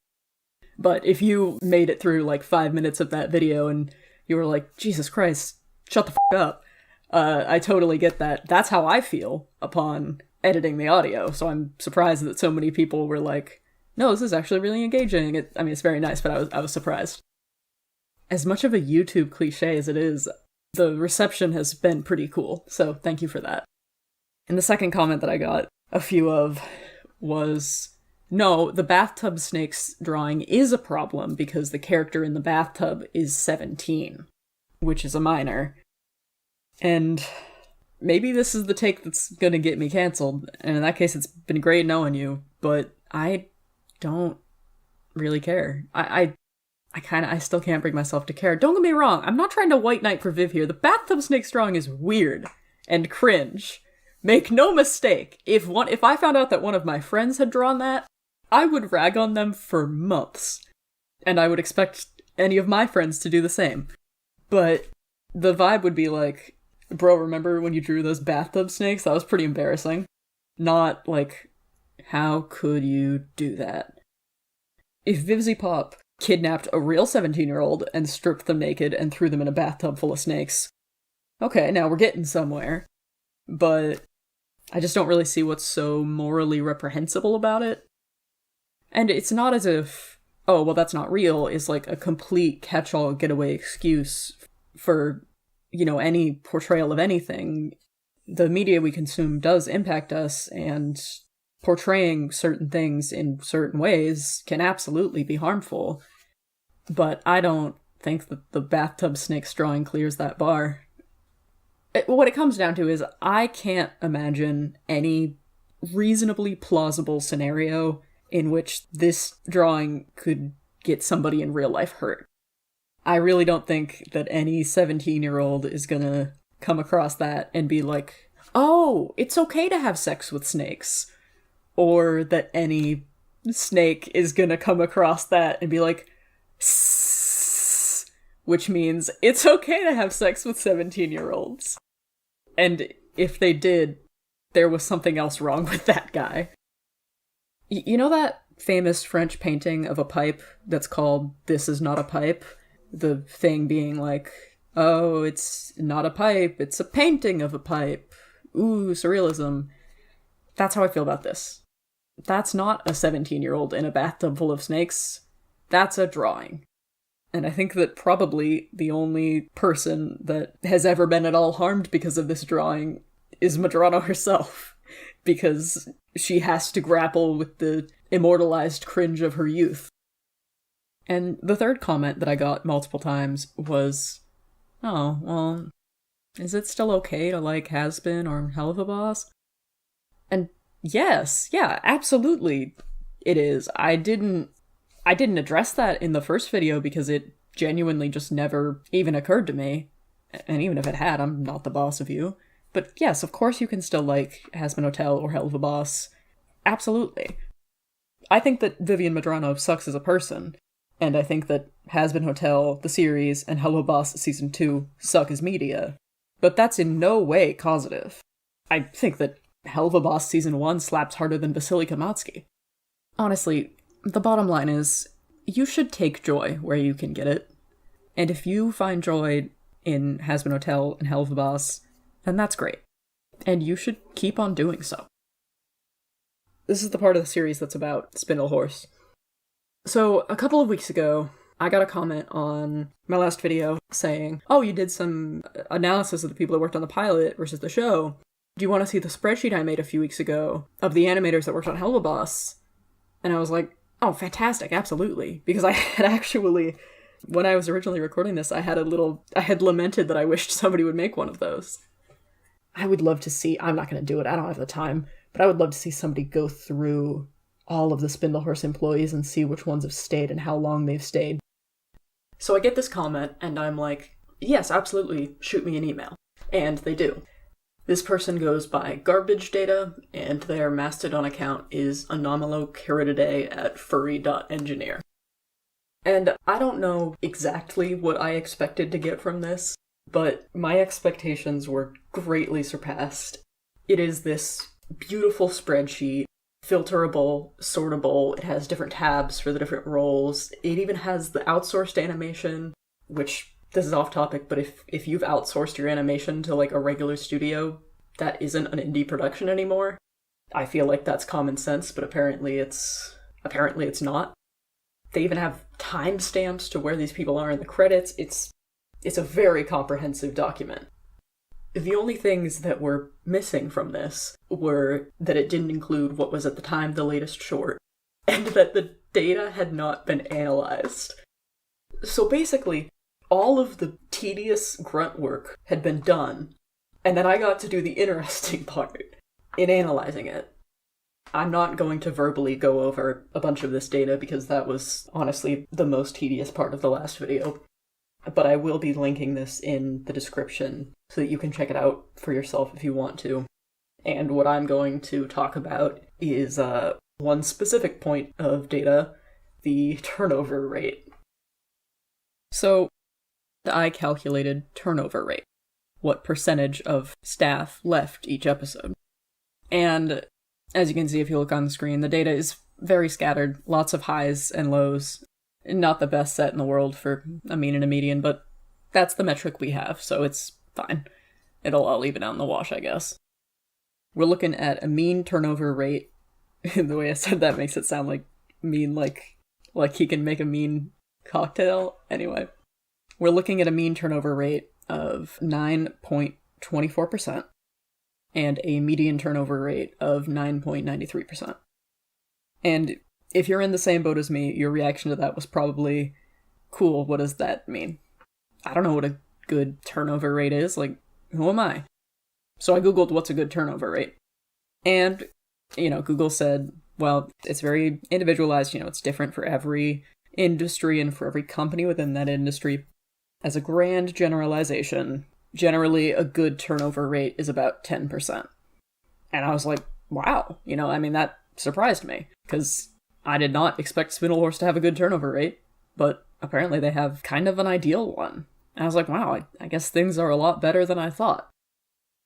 But if you made it through like 5 minutes of that video and you were like, Jesus Christ, shut the f*** up. I totally get that. That's how I feel upon editing the audio. So I'm surprised that so many people were like, no, this is actually really engaging. It's very nice, but I was surprised. As much of a YouTube cliche as it is, the reception has been pretty cool. So thank you for that. And the second comment that I got a few of was, no, the bathtub snakes drawing is a problem because the character in the bathtub is 17, which is a minor. And maybe this is the take that's gonna get me canceled, and in that case it's been great knowing you, but I don't really care. I still can't bring myself to care. Don't get me wrong, I'm not trying to white knight for Viv here. The bathtub snakes drawing is weird and cringe. Make no mistake, if I found out that one of my friends had drawn that, I would rag on them for months. And I would expect any of my friends to do the same. But the vibe would be like, bro, remember when you drew those bathtub snakes? That was pretty embarrassing. Not like, how could you do that? If Vivziepop kidnapped a real 17-year-old and stripped them naked and threw them in a bathtub full of snakes, okay, now we're getting somewhere. But I just don't really see what's so morally reprehensible about it. And it's not as if, oh, well, that's not real, is like a complete catch-all getaway excuse for, any portrayal of anything. The media we consume does impact us, and portraying certain things in certain ways can absolutely be harmful. But I don't think that the bathtub snakes drawing clears that bar. What it comes down to is I can't imagine any reasonably plausible scenario in which this drawing could get somebody in real life hurt. I really don't think that any 17-year-old is gonna come across that and be like, oh, it's okay to have sex with snakes. Or that any snake is gonna come across that and be like, sss, which means it's okay to have sex with 17-year-olds. And if they did, there was something else wrong with that guy. You know that famous French painting of a pipe that's called This Is Not a Pipe? The thing being like, oh, it's not a pipe, it's a painting of a pipe. Ooh, surrealism. That's how I feel about this. That's not a 17-year-old in a bathtub full of snakes. That's a drawing. And I think that probably the only person that has ever been at all harmed because of this drawing is Madrano herself. Because she has to grapple with the immortalized cringe of her youth. And the third comment that I got multiple times was, oh, well, is it still okay to like Has-Been or Hell of a Boss? And yes, yeah, absolutely it is. I didn't address that in the first video because it genuinely just never even occurred to me. And even if it had, I'm not the boss of you. But yes, of course you can still like Has-Been Hotel or Hell of a Boss. Absolutely. I think that Vivian Madrano sucks as a person. And I think that Has-Been Hotel, the series, and Hell of a Boss Season 2 suck as media. But that's in no way causative. I think that Hell of a Boss Season 1 slaps harder than Vasily Kamatsky. Honestly, the bottom line is, you should take joy where you can get it. And if you find joy in Has-Been Hotel and Hell of a Boss, then that's great. And you should keep on doing so. This is the part of the series that's about Spindle Horse. So a couple of weeks ago, I got a comment on my last video saying, oh, you did some analysis of the people that worked on the pilot versus the show. Do you want to see the spreadsheet I made a few weeks ago of the animators that worked on Helva Boss? And I was like, oh, fantastic, absolutely. Because I had actually, when I was originally recording this, I had lamented that I wished somebody would make one of those. I would love to see, I'm not going to do it, I don't have the time, but I would love to see somebody go through all of the Spindlehorse employees and see which ones have stayed and how long they've stayed. So I get this comment, and I'm like, yes, absolutely, shoot me an email. And they do. This person goes by garbage data, and their Mastodon account is anomalocarididae@furry.engineer. And I don't know exactly what I expected to get from this, but my expectations were greatly surpassed. It is this beautiful spreadsheet, filterable, sortable, it has different tabs for the different roles. It even has the outsourced animation, which, this is off topic, but if you've outsourced your animation to like a regular studio, that isn't an indie production anymore. I feel like that's common sense, but apparently it's not. They even have timestamps to where these people are in the credits. It's a very comprehensive document. The only things that were missing from this were that it didn't include what was at the time the latest short, and that the data had not been analyzed. So basically, all of the tedious grunt work had been done, and then I got to do the interesting part in analyzing it. I'm not going to verbally go over a bunch of this data because that was honestly the most tedious part of the last video. But I will be linking this in the description so that you can check it out for yourself if you want to. And what I'm going to talk about is one specific point of data, the turnover rate. So I calculated turnover rate, what percentage of staff left each episode. And as you can see if you look on the screen, the data is very scattered, lots of highs and lows. Not the best set in the world for a mean and a median, but that's the metric we have, so it's fine. It'll all even out in the wash, I guess. We're looking at a mean turnover rate. The way I said that makes it sound like mean, like he can make a mean cocktail. Anyway, we're looking at a mean turnover rate of 9.24% and a median turnover rate of 9.93%. And if you're in the same boat as me, your reaction to that was probably, cool, what does that mean? I don't know what a good turnover rate is, like, who am I? So I googled what's a good turnover rate. And, Google said, well, it's very individualized, it's different for every industry and for every company within that industry. As a grand generalization, generally a good turnover rate is about 10%. And I was like, wow, that surprised me, because I did not expect Spindlehorse to have a good turnover rate, but apparently they have kind of an ideal one. And I was like, wow, I guess things are a lot better than I thought.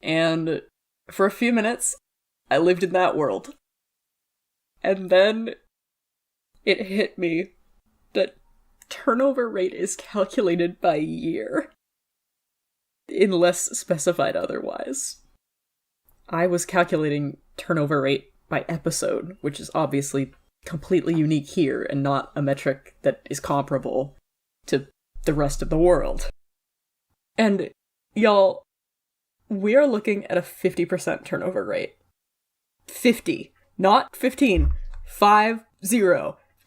And for a few minutes, I lived in that world. And then it hit me that turnover rate is calculated by year, unless specified otherwise. I was calculating turnover rate by episode, which is obviously completely unique here and not a metric that is comparable to the rest of the world. And y'all, we are looking at a 50% turnover rate. 50, not 15. 50.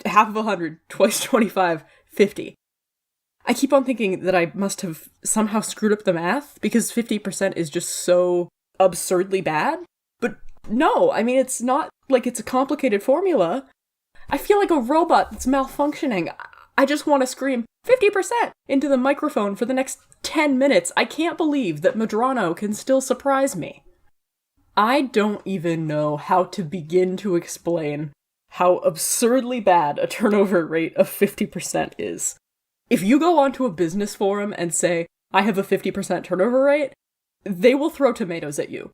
Half of 100, twice 25, 50. I keep on thinking that I must have somehow screwed up the math because 50% is just so absurdly bad. But no, it's not like it's a complicated formula. I feel like a robot that's malfunctioning. I just want to scream 50% into the microphone for the next 10 minutes. I can't believe that Madrano can still surprise me. I don't even know how to begin to explain how absurdly bad a turnover rate of 50% is. If you go onto a business forum and say, I have a 50% turnover rate, they will throw tomatoes at you.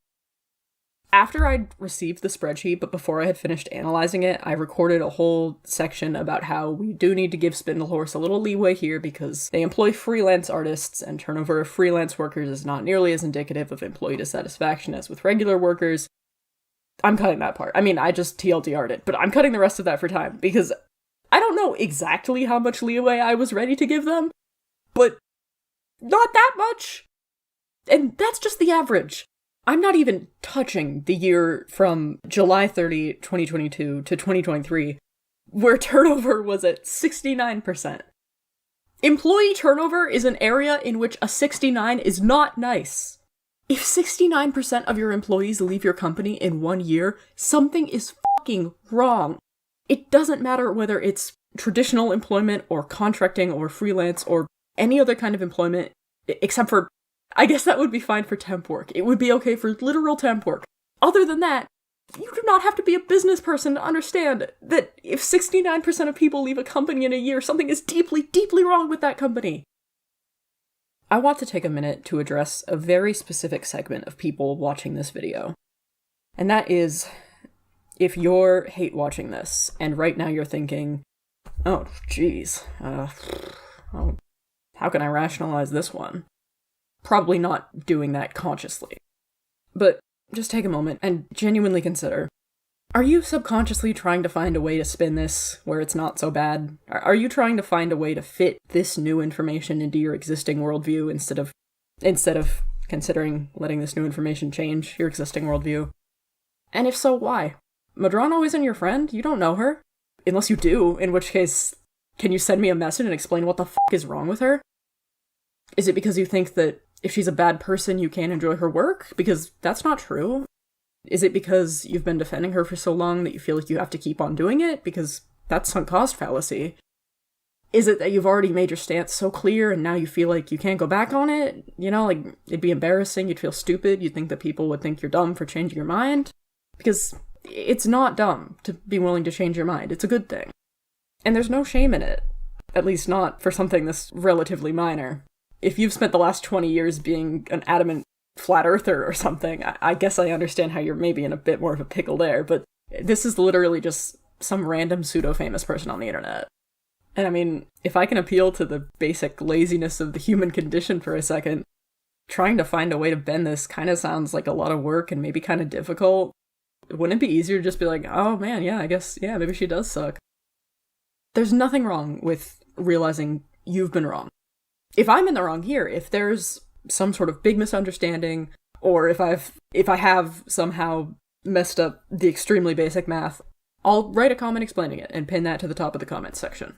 After I'd received the spreadsheet, but before I had finished analyzing it, I recorded a whole section about how we do need to give Spindlehorse a little leeway here because they employ freelance artists, and turnover of freelance workers is not nearly as indicative of employee dissatisfaction as with regular workers. I'm cutting that part. I just TLDR'd it, but I'm cutting the rest of that for time, because I don't know exactly how much leeway I was ready to give them, but not that much. And that's just the average. I'm not even touching the year from July 30, 2022 to 2023, where turnover was at 69%. Employee turnover is an area in which a 69 is not nice. If 69% of your employees leave your company in 1 year, something is fucking wrong. It doesn't matter whether it's traditional employment or contracting or freelance or any other kind of employment, except for, I guess that would be fine for temp work. It would be okay for literal temp work. Other than that, you do not have to be a business person to understand that if 69% of people leave a company in a year, something is deeply, deeply wrong with that company. I want to take a minute to address a very specific segment of people watching this video. And that is, if you're hate watching this, and right now you're thinking, oh, geez, how can I rationalize this one? Probably not doing that consciously. But just take a moment and genuinely consider, are you subconsciously trying to find a way to spin this where it's not so bad? Are you trying to find a way to fit this new information into your existing worldview instead of considering letting this new information change your existing worldview? And if so, why? Madrano isn't your friend? You don't know her? Unless you do, in which case, can you send me a message and explain what the fuck is wrong with her? Is it because you think that if she's a bad person, you can't enjoy her work? Because that's not true. Is it because you've been defending her for so long that you feel like you have to keep on doing it? Because that's sunk cost fallacy. Is it that you've already made your stance so clear and now you feel like you can't go back on it? You know, like, it'd be embarrassing, you'd feel stupid, you'd think that people would think you're dumb for changing your mind? Because it's not dumb to be willing to change your mind. It's a good thing. And there's no shame in it. At least not for something this relatively minor. If you've spent the last 20 years being an adamant flat earther or something, I guess I understand how you're maybe in a bit more of a pickle there, but this is literally just some random pseudo-famous person on the internet. And I mean, if I can appeal to the basic laziness of the human condition for a second, trying to find a way to bend this kind of sounds like a lot of work and maybe kind of difficult. Wouldn't it be easier to just be like, oh man, yeah, I guess, yeah, maybe she does suck. There's nothing wrong with realizing you've been wrong. If I'm in the wrong here, if there's some sort of big misunderstanding, or if I have somehow messed up the extremely basic math, I'll write a comment explaining it and pin that to the top of the comments section.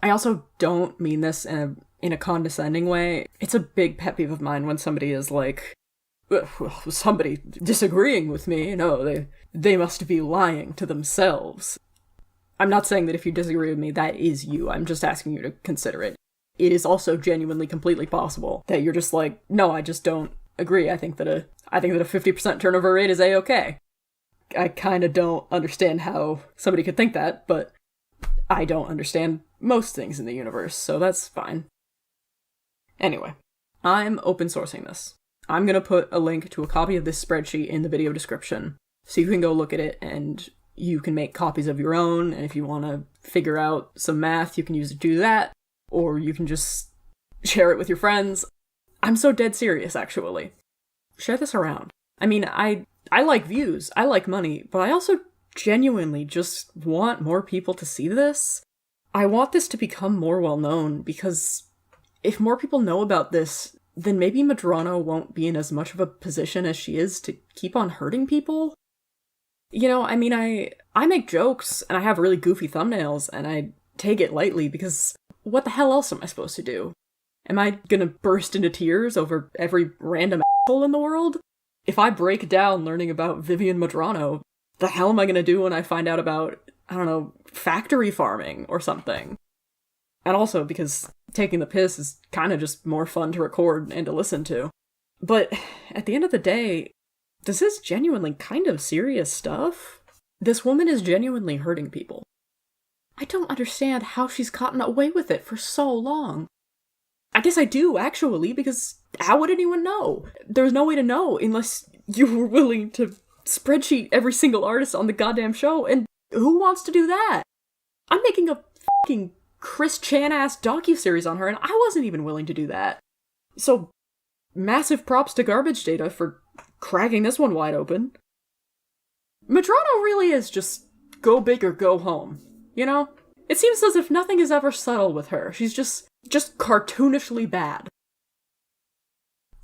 I also don't mean this in a condescending way. It's a big pet peeve of mine when somebody is like, well, somebody disagreeing with me, no, they must be lying to themselves. I'm not saying that if you disagree with me, that is you. I'm just asking you to consider it. It is also genuinely completely possible that you're just like, no, I just don't agree. I think that a 50% turnover rate is A-okay. I kind of don't understand how somebody could think that, but I don't understand most things in the universe, so that's fine. Anyway, I'm open sourcing this. I'm gonna put a link to a copy of this spreadsheet in the video description, so you can go look at it and you can make copies of your own, and if you want to figure out some math, you can use it to do that. Or you can just share it with your friends. I'm so dead serious, actually. Share this around. I mean, I like views, I like money, but I also genuinely just want more people to see this. I want this to become more well-known, because if more people know about this, then maybe Madrano won't be in as much of a position as she is to keep on hurting people. You know, I mean, I make jokes, and I have really goofy thumbnails, and I take it lightly, because what the hell else am I supposed to do? Am I gonna burst into tears over every random asshole in the world? If I break down learning about Vivian Madrano, the hell am I gonna do when I find out about, I don't know, factory farming or something? And also because taking the piss is kind of just more fun to record and to listen to. But at the end of the day, this is genuinely kind of serious stuff. This woman is genuinely hurting people. I don't understand how she's gotten away with it for so long. I guess I do, actually, because how would anyone know? There's no way to know unless you were willing to spreadsheet every single artist on the goddamn show, and who wants to do that? I'm making a fucking Chris Chan-ass docuseries on her, and I wasn't even willing to do that. So, massive props to Garbage Data for cracking this one wide open. Madrano really is just go big or go home. You know? It seems as if nothing is ever subtle with her. She's just cartoonishly bad.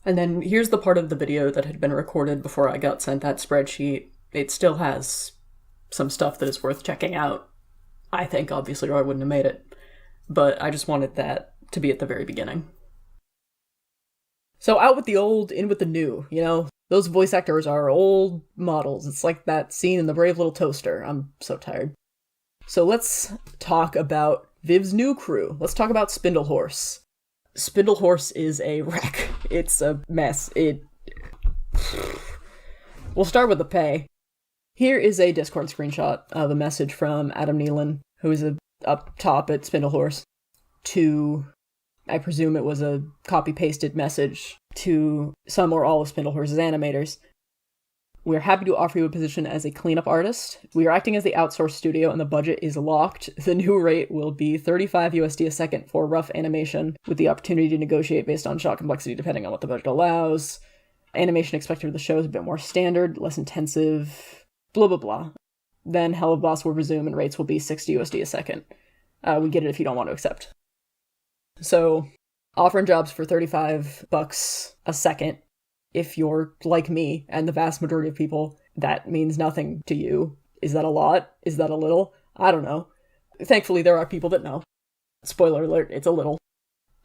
And then here's the part of the video that had been recorded before I got sent that spreadsheet. It still has some stuff that is worth checking out, I think, obviously, or I wouldn't have made it. But I just wanted that to be at the very beginning. So out with the old, in with the new, you know? Those voice actors are old models. It's like that scene in The Brave Little Toaster. I'm so tired. So let's talk about Viv's new crew. Let's talk about Spindlehorse. Spindlehorse is a wreck. It's a mess. We'll start with the pay. Here is a Discord screenshot of a message from Adam Nealon, who is up top at Spindlehorse, to, I presume it was a copy-pasted message to some or all of Spindlehorse's animators. We're happy to offer you a position as a cleanup artist. We are acting as the outsourced studio and the budget is locked. The new rate will be 35 USD a second for rough animation, with the opportunity to negotiate based on shot complexity depending on what the budget allows. Animation expected of the show is a bit more standard, less intensive, blah blah blah. Then Hell of Boss will resume and rates will be 60 USD a second. We get it if you don't want to accept. So, offering jobs for $35 a second. If you're like me, and the vast majority of people, that means nothing to you. Is that a lot? Is that a little? I don't know. Thankfully, there are people that know. Spoiler alert, it's a little.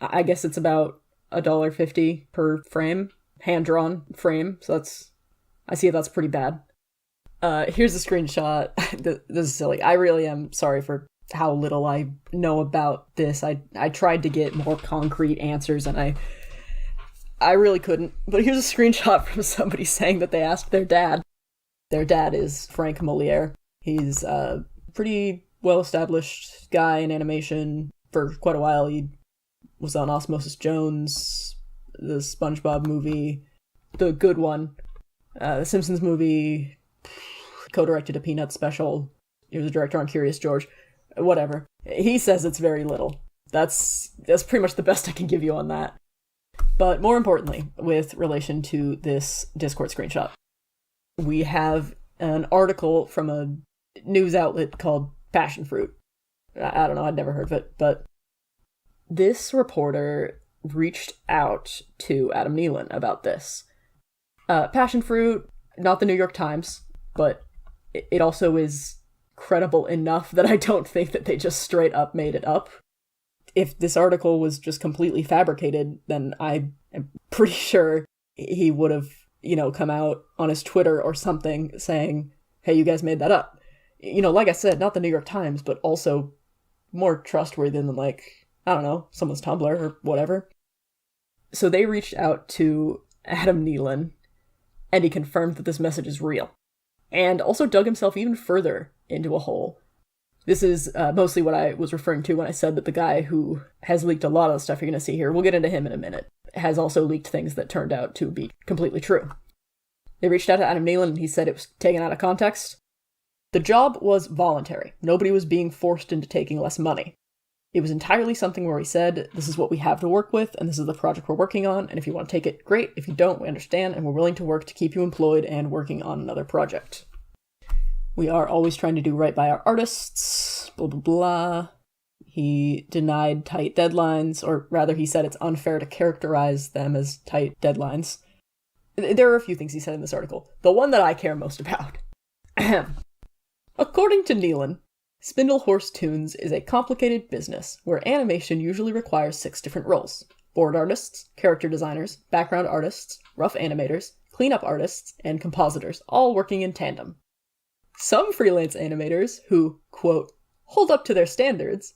I guess it's about $1.50 per frame. Hand-drawn frame, so I see that's pretty bad. Here's a screenshot. This is silly. I really am sorry for how little I know about this. I tried to get more concrete answers, and I really couldn't. But here's a screenshot from somebody saying that they asked their dad. Their dad is Frank Moliere. He's a pretty well-established guy in animation for quite a while. He was on Osmosis Jones, the SpongeBob movie, the good one, the Simpsons movie, co-directed a Peanuts special. He was a director on Curious George. Whatever. He says it's very little. That's pretty much the best I can give you on that. But more importantly, with relation to this Discord screenshot, we have an article from a news outlet called Passion Fruit. I don't know, I'd never heard of it, but this reporter reached out to Adam Nealon about this. Passion Fruit, not the New York Times, but it also is credible enough that I don't think that they just straight up made it up. If this article was just completely fabricated, then I am pretty sure he would have, come out on his Twitter or something saying, hey, you guys made that up. Like I said, not the New York Times, but also more trustworthy than, I don't know, someone's Tumblr or whatever. So they reached out to Adam Nealon, and he confirmed that this message is real. And also dug himself even further into a hole. This is mostly what I was referring to when I said that the guy who has leaked a lot of the stuff you're going to see here, we'll get into him in a minute, has also leaked things that turned out to be completely true. They reached out to Adam Nealon and he said it was taken out of context. The job was voluntary. Nobody was being forced into taking less money. It was entirely something where he said, this is what we have to work with, and this is the project we're working on, and if you want to take it, great. If you don't, we understand, and we're willing to work to keep you employed and working on another project. We are always trying to do right by our artists, blah, blah, blah. He denied tight deadlines, or rather he said it's unfair to characterize them as tight deadlines. There are a few things he said in this article. The one that I care most about. According to Nealon, Spindlehorse Toons is a complicated business where animation usually requires 6 different roles. Board artists, character designers, background artists, rough animators, cleanup artists, and compositors, all working in tandem. Some freelance animators who, quote, hold up to their standards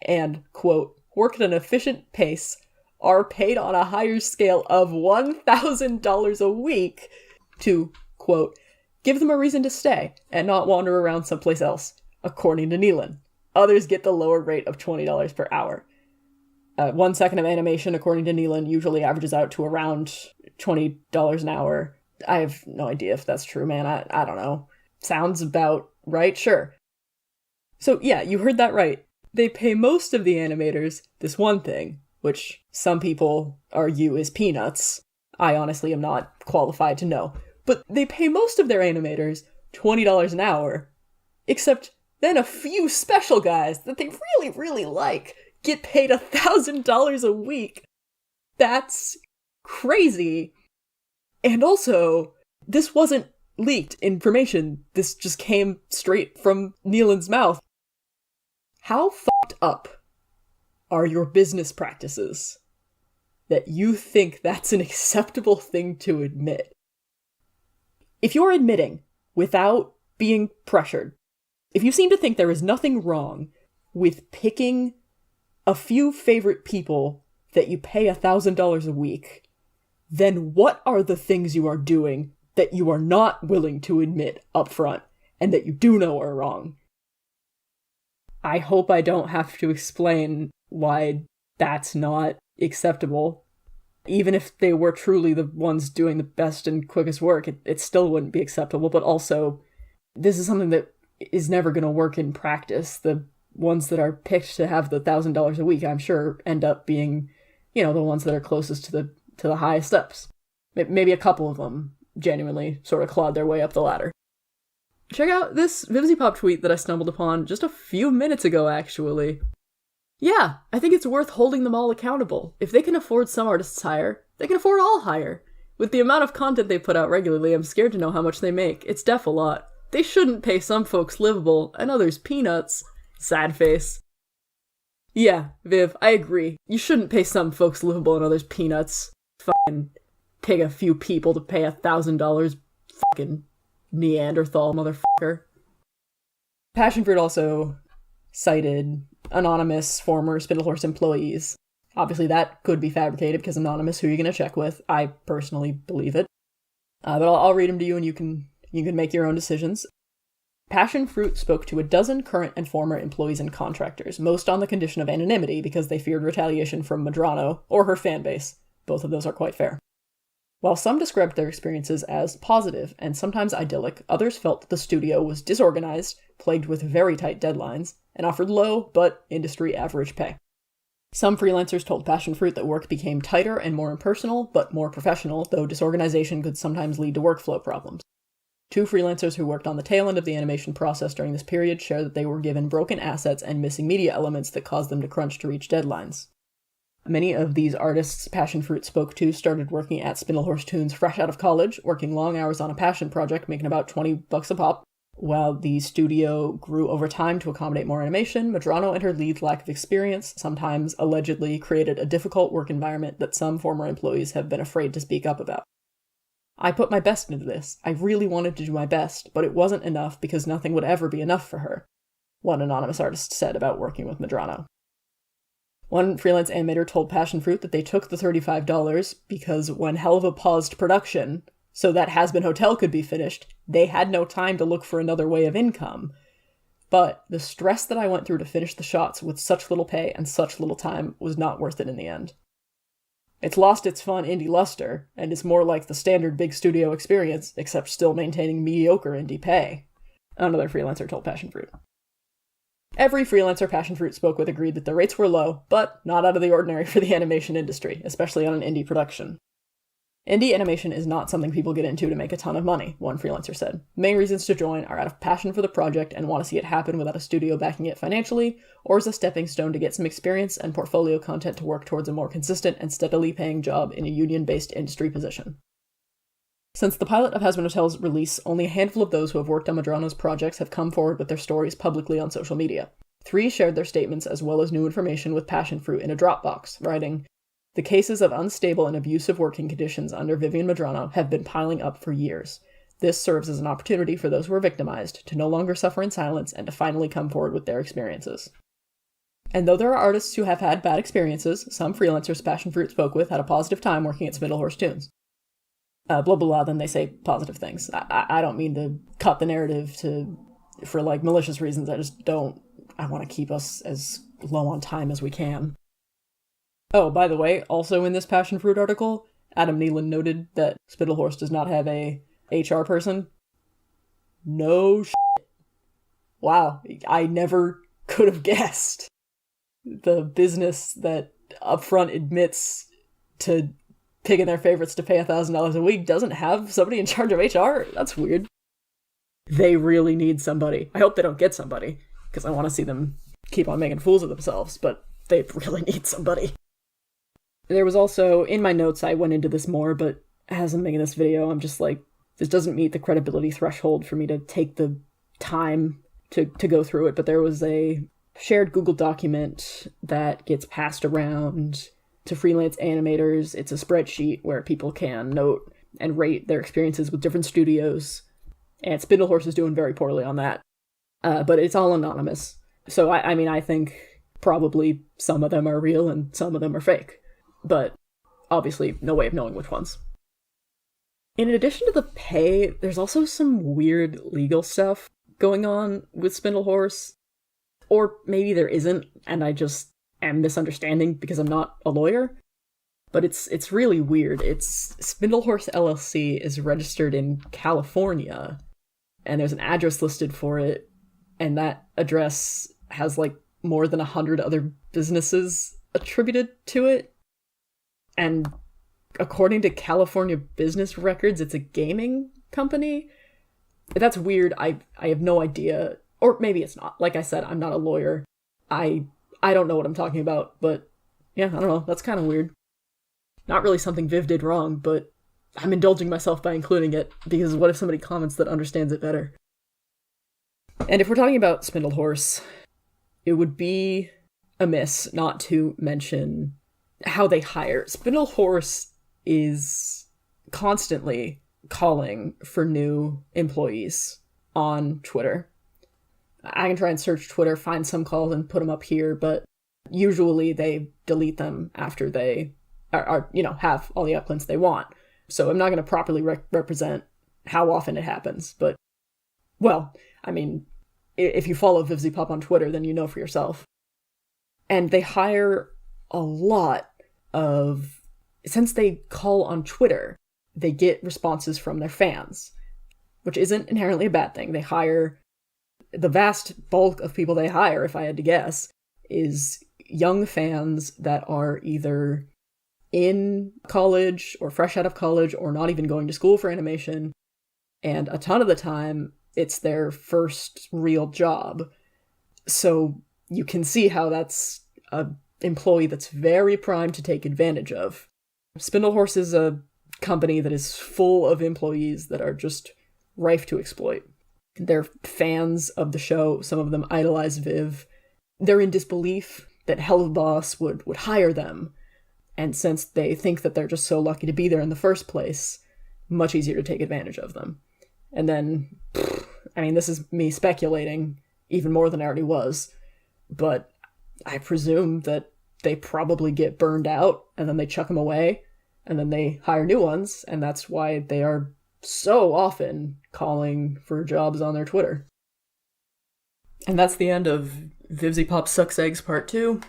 and, quote, work at an efficient pace are paid on a higher scale of $1,000 a week to, quote, give them a reason to stay and not wander around someplace else, according to Nealon. Others get the lower rate of $20 per hour. 1 second of animation, according to Nealon, usually averages out to around $20 an hour. I have no idea if that's true, man. I don't know. Sounds about right, sure. So yeah, you heard that right. They pay most of the animators this one thing, which some people argue is peanuts. I honestly am not qualified to know. But they pay most of their animators $20 an hour, except Then a few special guys that they really, really like get paid $1,000 a week. That's crazy. And also, this wasn't leaked information. This just came straight from Nealon's mouth. How fucked up are your business practices that you think that's an acceptable thing to admit? If you're admitting without being pressured, if you seem to think there is nothing wrong with picking a few favorite people that you pay $1,000 a week, then what are the things you are doing that you are not willing to admit up front and that you do know are wrong? I hope I don't have to explain why that's not acceptable. Even if they were truly the ones doing the best and quickest work, it still wouldn't be acceptable. But also, this is something that is never going to work in practice. The ones that are picked to have the $1,000 a week, I'm sure, end up being, the ones that are closest to the highest steps. Maybe a couple of them genuinely sort of clawed their way up the ladder. Check out this Vivziepop tweet that I stumbled upon just a few minutes ago, actually. Yeah, I think it's worth holding them all accountable. If they can afford some artists higher, they can afford all higher. With the amount of content they put out regularly, I'm scared to know how much they make. It's def a lot. They shouldn't pay some folks livable and others peanuts. Sad face. Yeah, Viv, I agree. You shouldn't pay some folks livable and others peanuts. Fucking pick a few people to pay $1,000. Fucking Neanderthal motherfucker. Passion Fruit also cited anonymous former Spindlehorse employees. Obviously that could be fabricated because anonymous, who are you going to check with? I personally believe it. But I'll read them to you and you can make your own decisions. Passion Fruit spoke to 12 current and former employees and contractors, most on the condition of anonymity because they feared retaliation from Medrano or her fanbase. Both of those are quite fair. While some described their experiences as positive and sometimes idyllic, others felt that the studio was disorganized, plagued with very tight deadlines, and offered low but industry average pay. Some freelancers told Passion Fruit that work became tighter and more impersonal, but more professional, though disorganization could sometimes lead to workflow problems. 2 freelancers who worked on the tail end of the animation process during this period share that they were given broken assets and missing media elements that caused them to crunch to reach deadlines. Many of these artists Passion Fruit spoke to started working at Spindlehorse Tunes fresh out of college, working long hours on a passion project, making about $20 a pop. While the studio grew over time to accommodate more animation, Medrano and her lead's lack of experience sometimes allegedly created a difficult work environment that some former employees have been afraid to speak up about. I put my best into this. I really wanted to do my best, but it wasn't enough because nothing would ever be enough for her, one anonymous artist said about working with Medrano. One freelance animator told Passion Fruit that they took the $35 because when Helva paused production so that Has Been Hotel could be finished, they had no time to look for another way of income. But the stress that I went through to finish the shots with such little pay and such little time was not worth it in the end. It's lost its fun indie luster, and is more like the standard big studio experience, except still maintaining mediocre indie pay, another freelancer told Passion Fruit. Every freelancer Passion Fruit spoke with agreed that the rates were low, but not out of the ordinary for the animation industry, especially on an indie production. Indie animation is not something people get into to make a ton of money, one freelancer said. Main reasons to join are out of passion for the project and want to see it happen without a studio backing it financially, or as a stepping stone to get some experience and portfolio content to work towards a more consistent and steadily paying job in a union-based industry position. Since the pilot of Has Been Hotel's release, only a handful of those who have worked on Medrano's projects have come forward with their stories publicly on social media. 3 shared their statements as well as new information with Passion Fruit in a Dropbox, writing, "The cases of unstable and abusive working conditions under Vivian Medrano have been piling up for years. This serves as an opportunity for those who are victimized to no longer suffer in silence and to finally come forward with their experiences." And though there are artists who have had bad experiences, some freelancers Passion Fruit spoke with had a positive time working at Spindlehorse Tunes. Blah, blah, blah, then they say positive things. I don't mean to cut the narrative for malicious reasons. I want to keep us as low on time as we can. Oh, by the way, also in this Passion Fruit article, Adam Nealon noted that Spindlehorse does not have a HR person. No shit. Wow, I never could have guessed. The business that upfront admits to picking their favorites to pay $1,000 a week doesn't have somebody in charge of HR? That's weird. They really need somebody. I hope they don't get somebody. because I want to see them keep on making fools of themselves, but they really need somebody. There was also, in my notes, I went into this more, but as I'm making this video, I'm just like, this doesn't meet the credibility threshold for me to take the time to go through it, but there was a shared Google document that gets passed around to freelance animators. It's a spreadsheet where people can note and rate their experiences with different studios, and Spindlehorse is doing very poorly on that. But it's all anonymous. So, I mean, I think probably some of them are real and some of them are fake. But obviously, no way of knowing which ones. In addition to the pay, there's also some weird legal stuff going on with Spindlehorse. Or maybe there isn't, and I just am misunderstanding because I'm not a lawyer. But it's really weird. It's Spindlehorse LLC is registered in California, and there's an address listed for it, and that address has like more than 100 other businesses attributed to it. And according to California business records, it's a gaming company. That's weird. I have no idea. Or maybe it's not. Like I said, I'm not a lawyer. I don't know what I'm talking about, but yeah, I don't know. That's kind of weird. Not really something Viv did wrong, but I'm indulging myself by including it, because what if somebody comments that understands it better? And if we're talking about Spindlehorse, it would be amiss not to mention how they hire. Spindlehorse is constantly calling for new employees on Twitter. I can try and search Twitter, find some calls, and put them up here, but usually they delete them after they are have all the uplinks they want. So I'm not going to properly represent how often it happens, but, well, I mean, if you follow Vivziepop on Twitter, then you know for yourself. And they hire a lot of, since they call on Twitter, they get responses from their fans, which isn't inherently a bad thing. They hire, the vast bulk of people they hire, if I had to guess, is young fans that are either in college or fresh out of college or not even going to school for animation. And a ton of the time, it's their first real job. So you can see how that's an employee that's very primed to take advantage of. Spindlehorse is a company that is full of employees that are just rife to exploit. They're fans of the show. Some of them idolize Viv. They're in disbelief that Hellboss would hire them. And since they think that they're just so lucky to be there in the first place, much easier to take advantage of them. And then, I mean, this is me speculating even more than I already was, but I presume that they probably get burned out, and then they chuck them away, and then they hire new ones, and that's why they are so often calling for jobs on their Twitter. And that's the end of Vivziepop Sucks Eggs Part 2.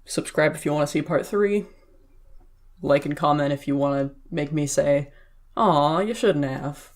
Subscribe if you want to see Part 3. Like and comment if you want to make me say, "Aw, you shouldn't have."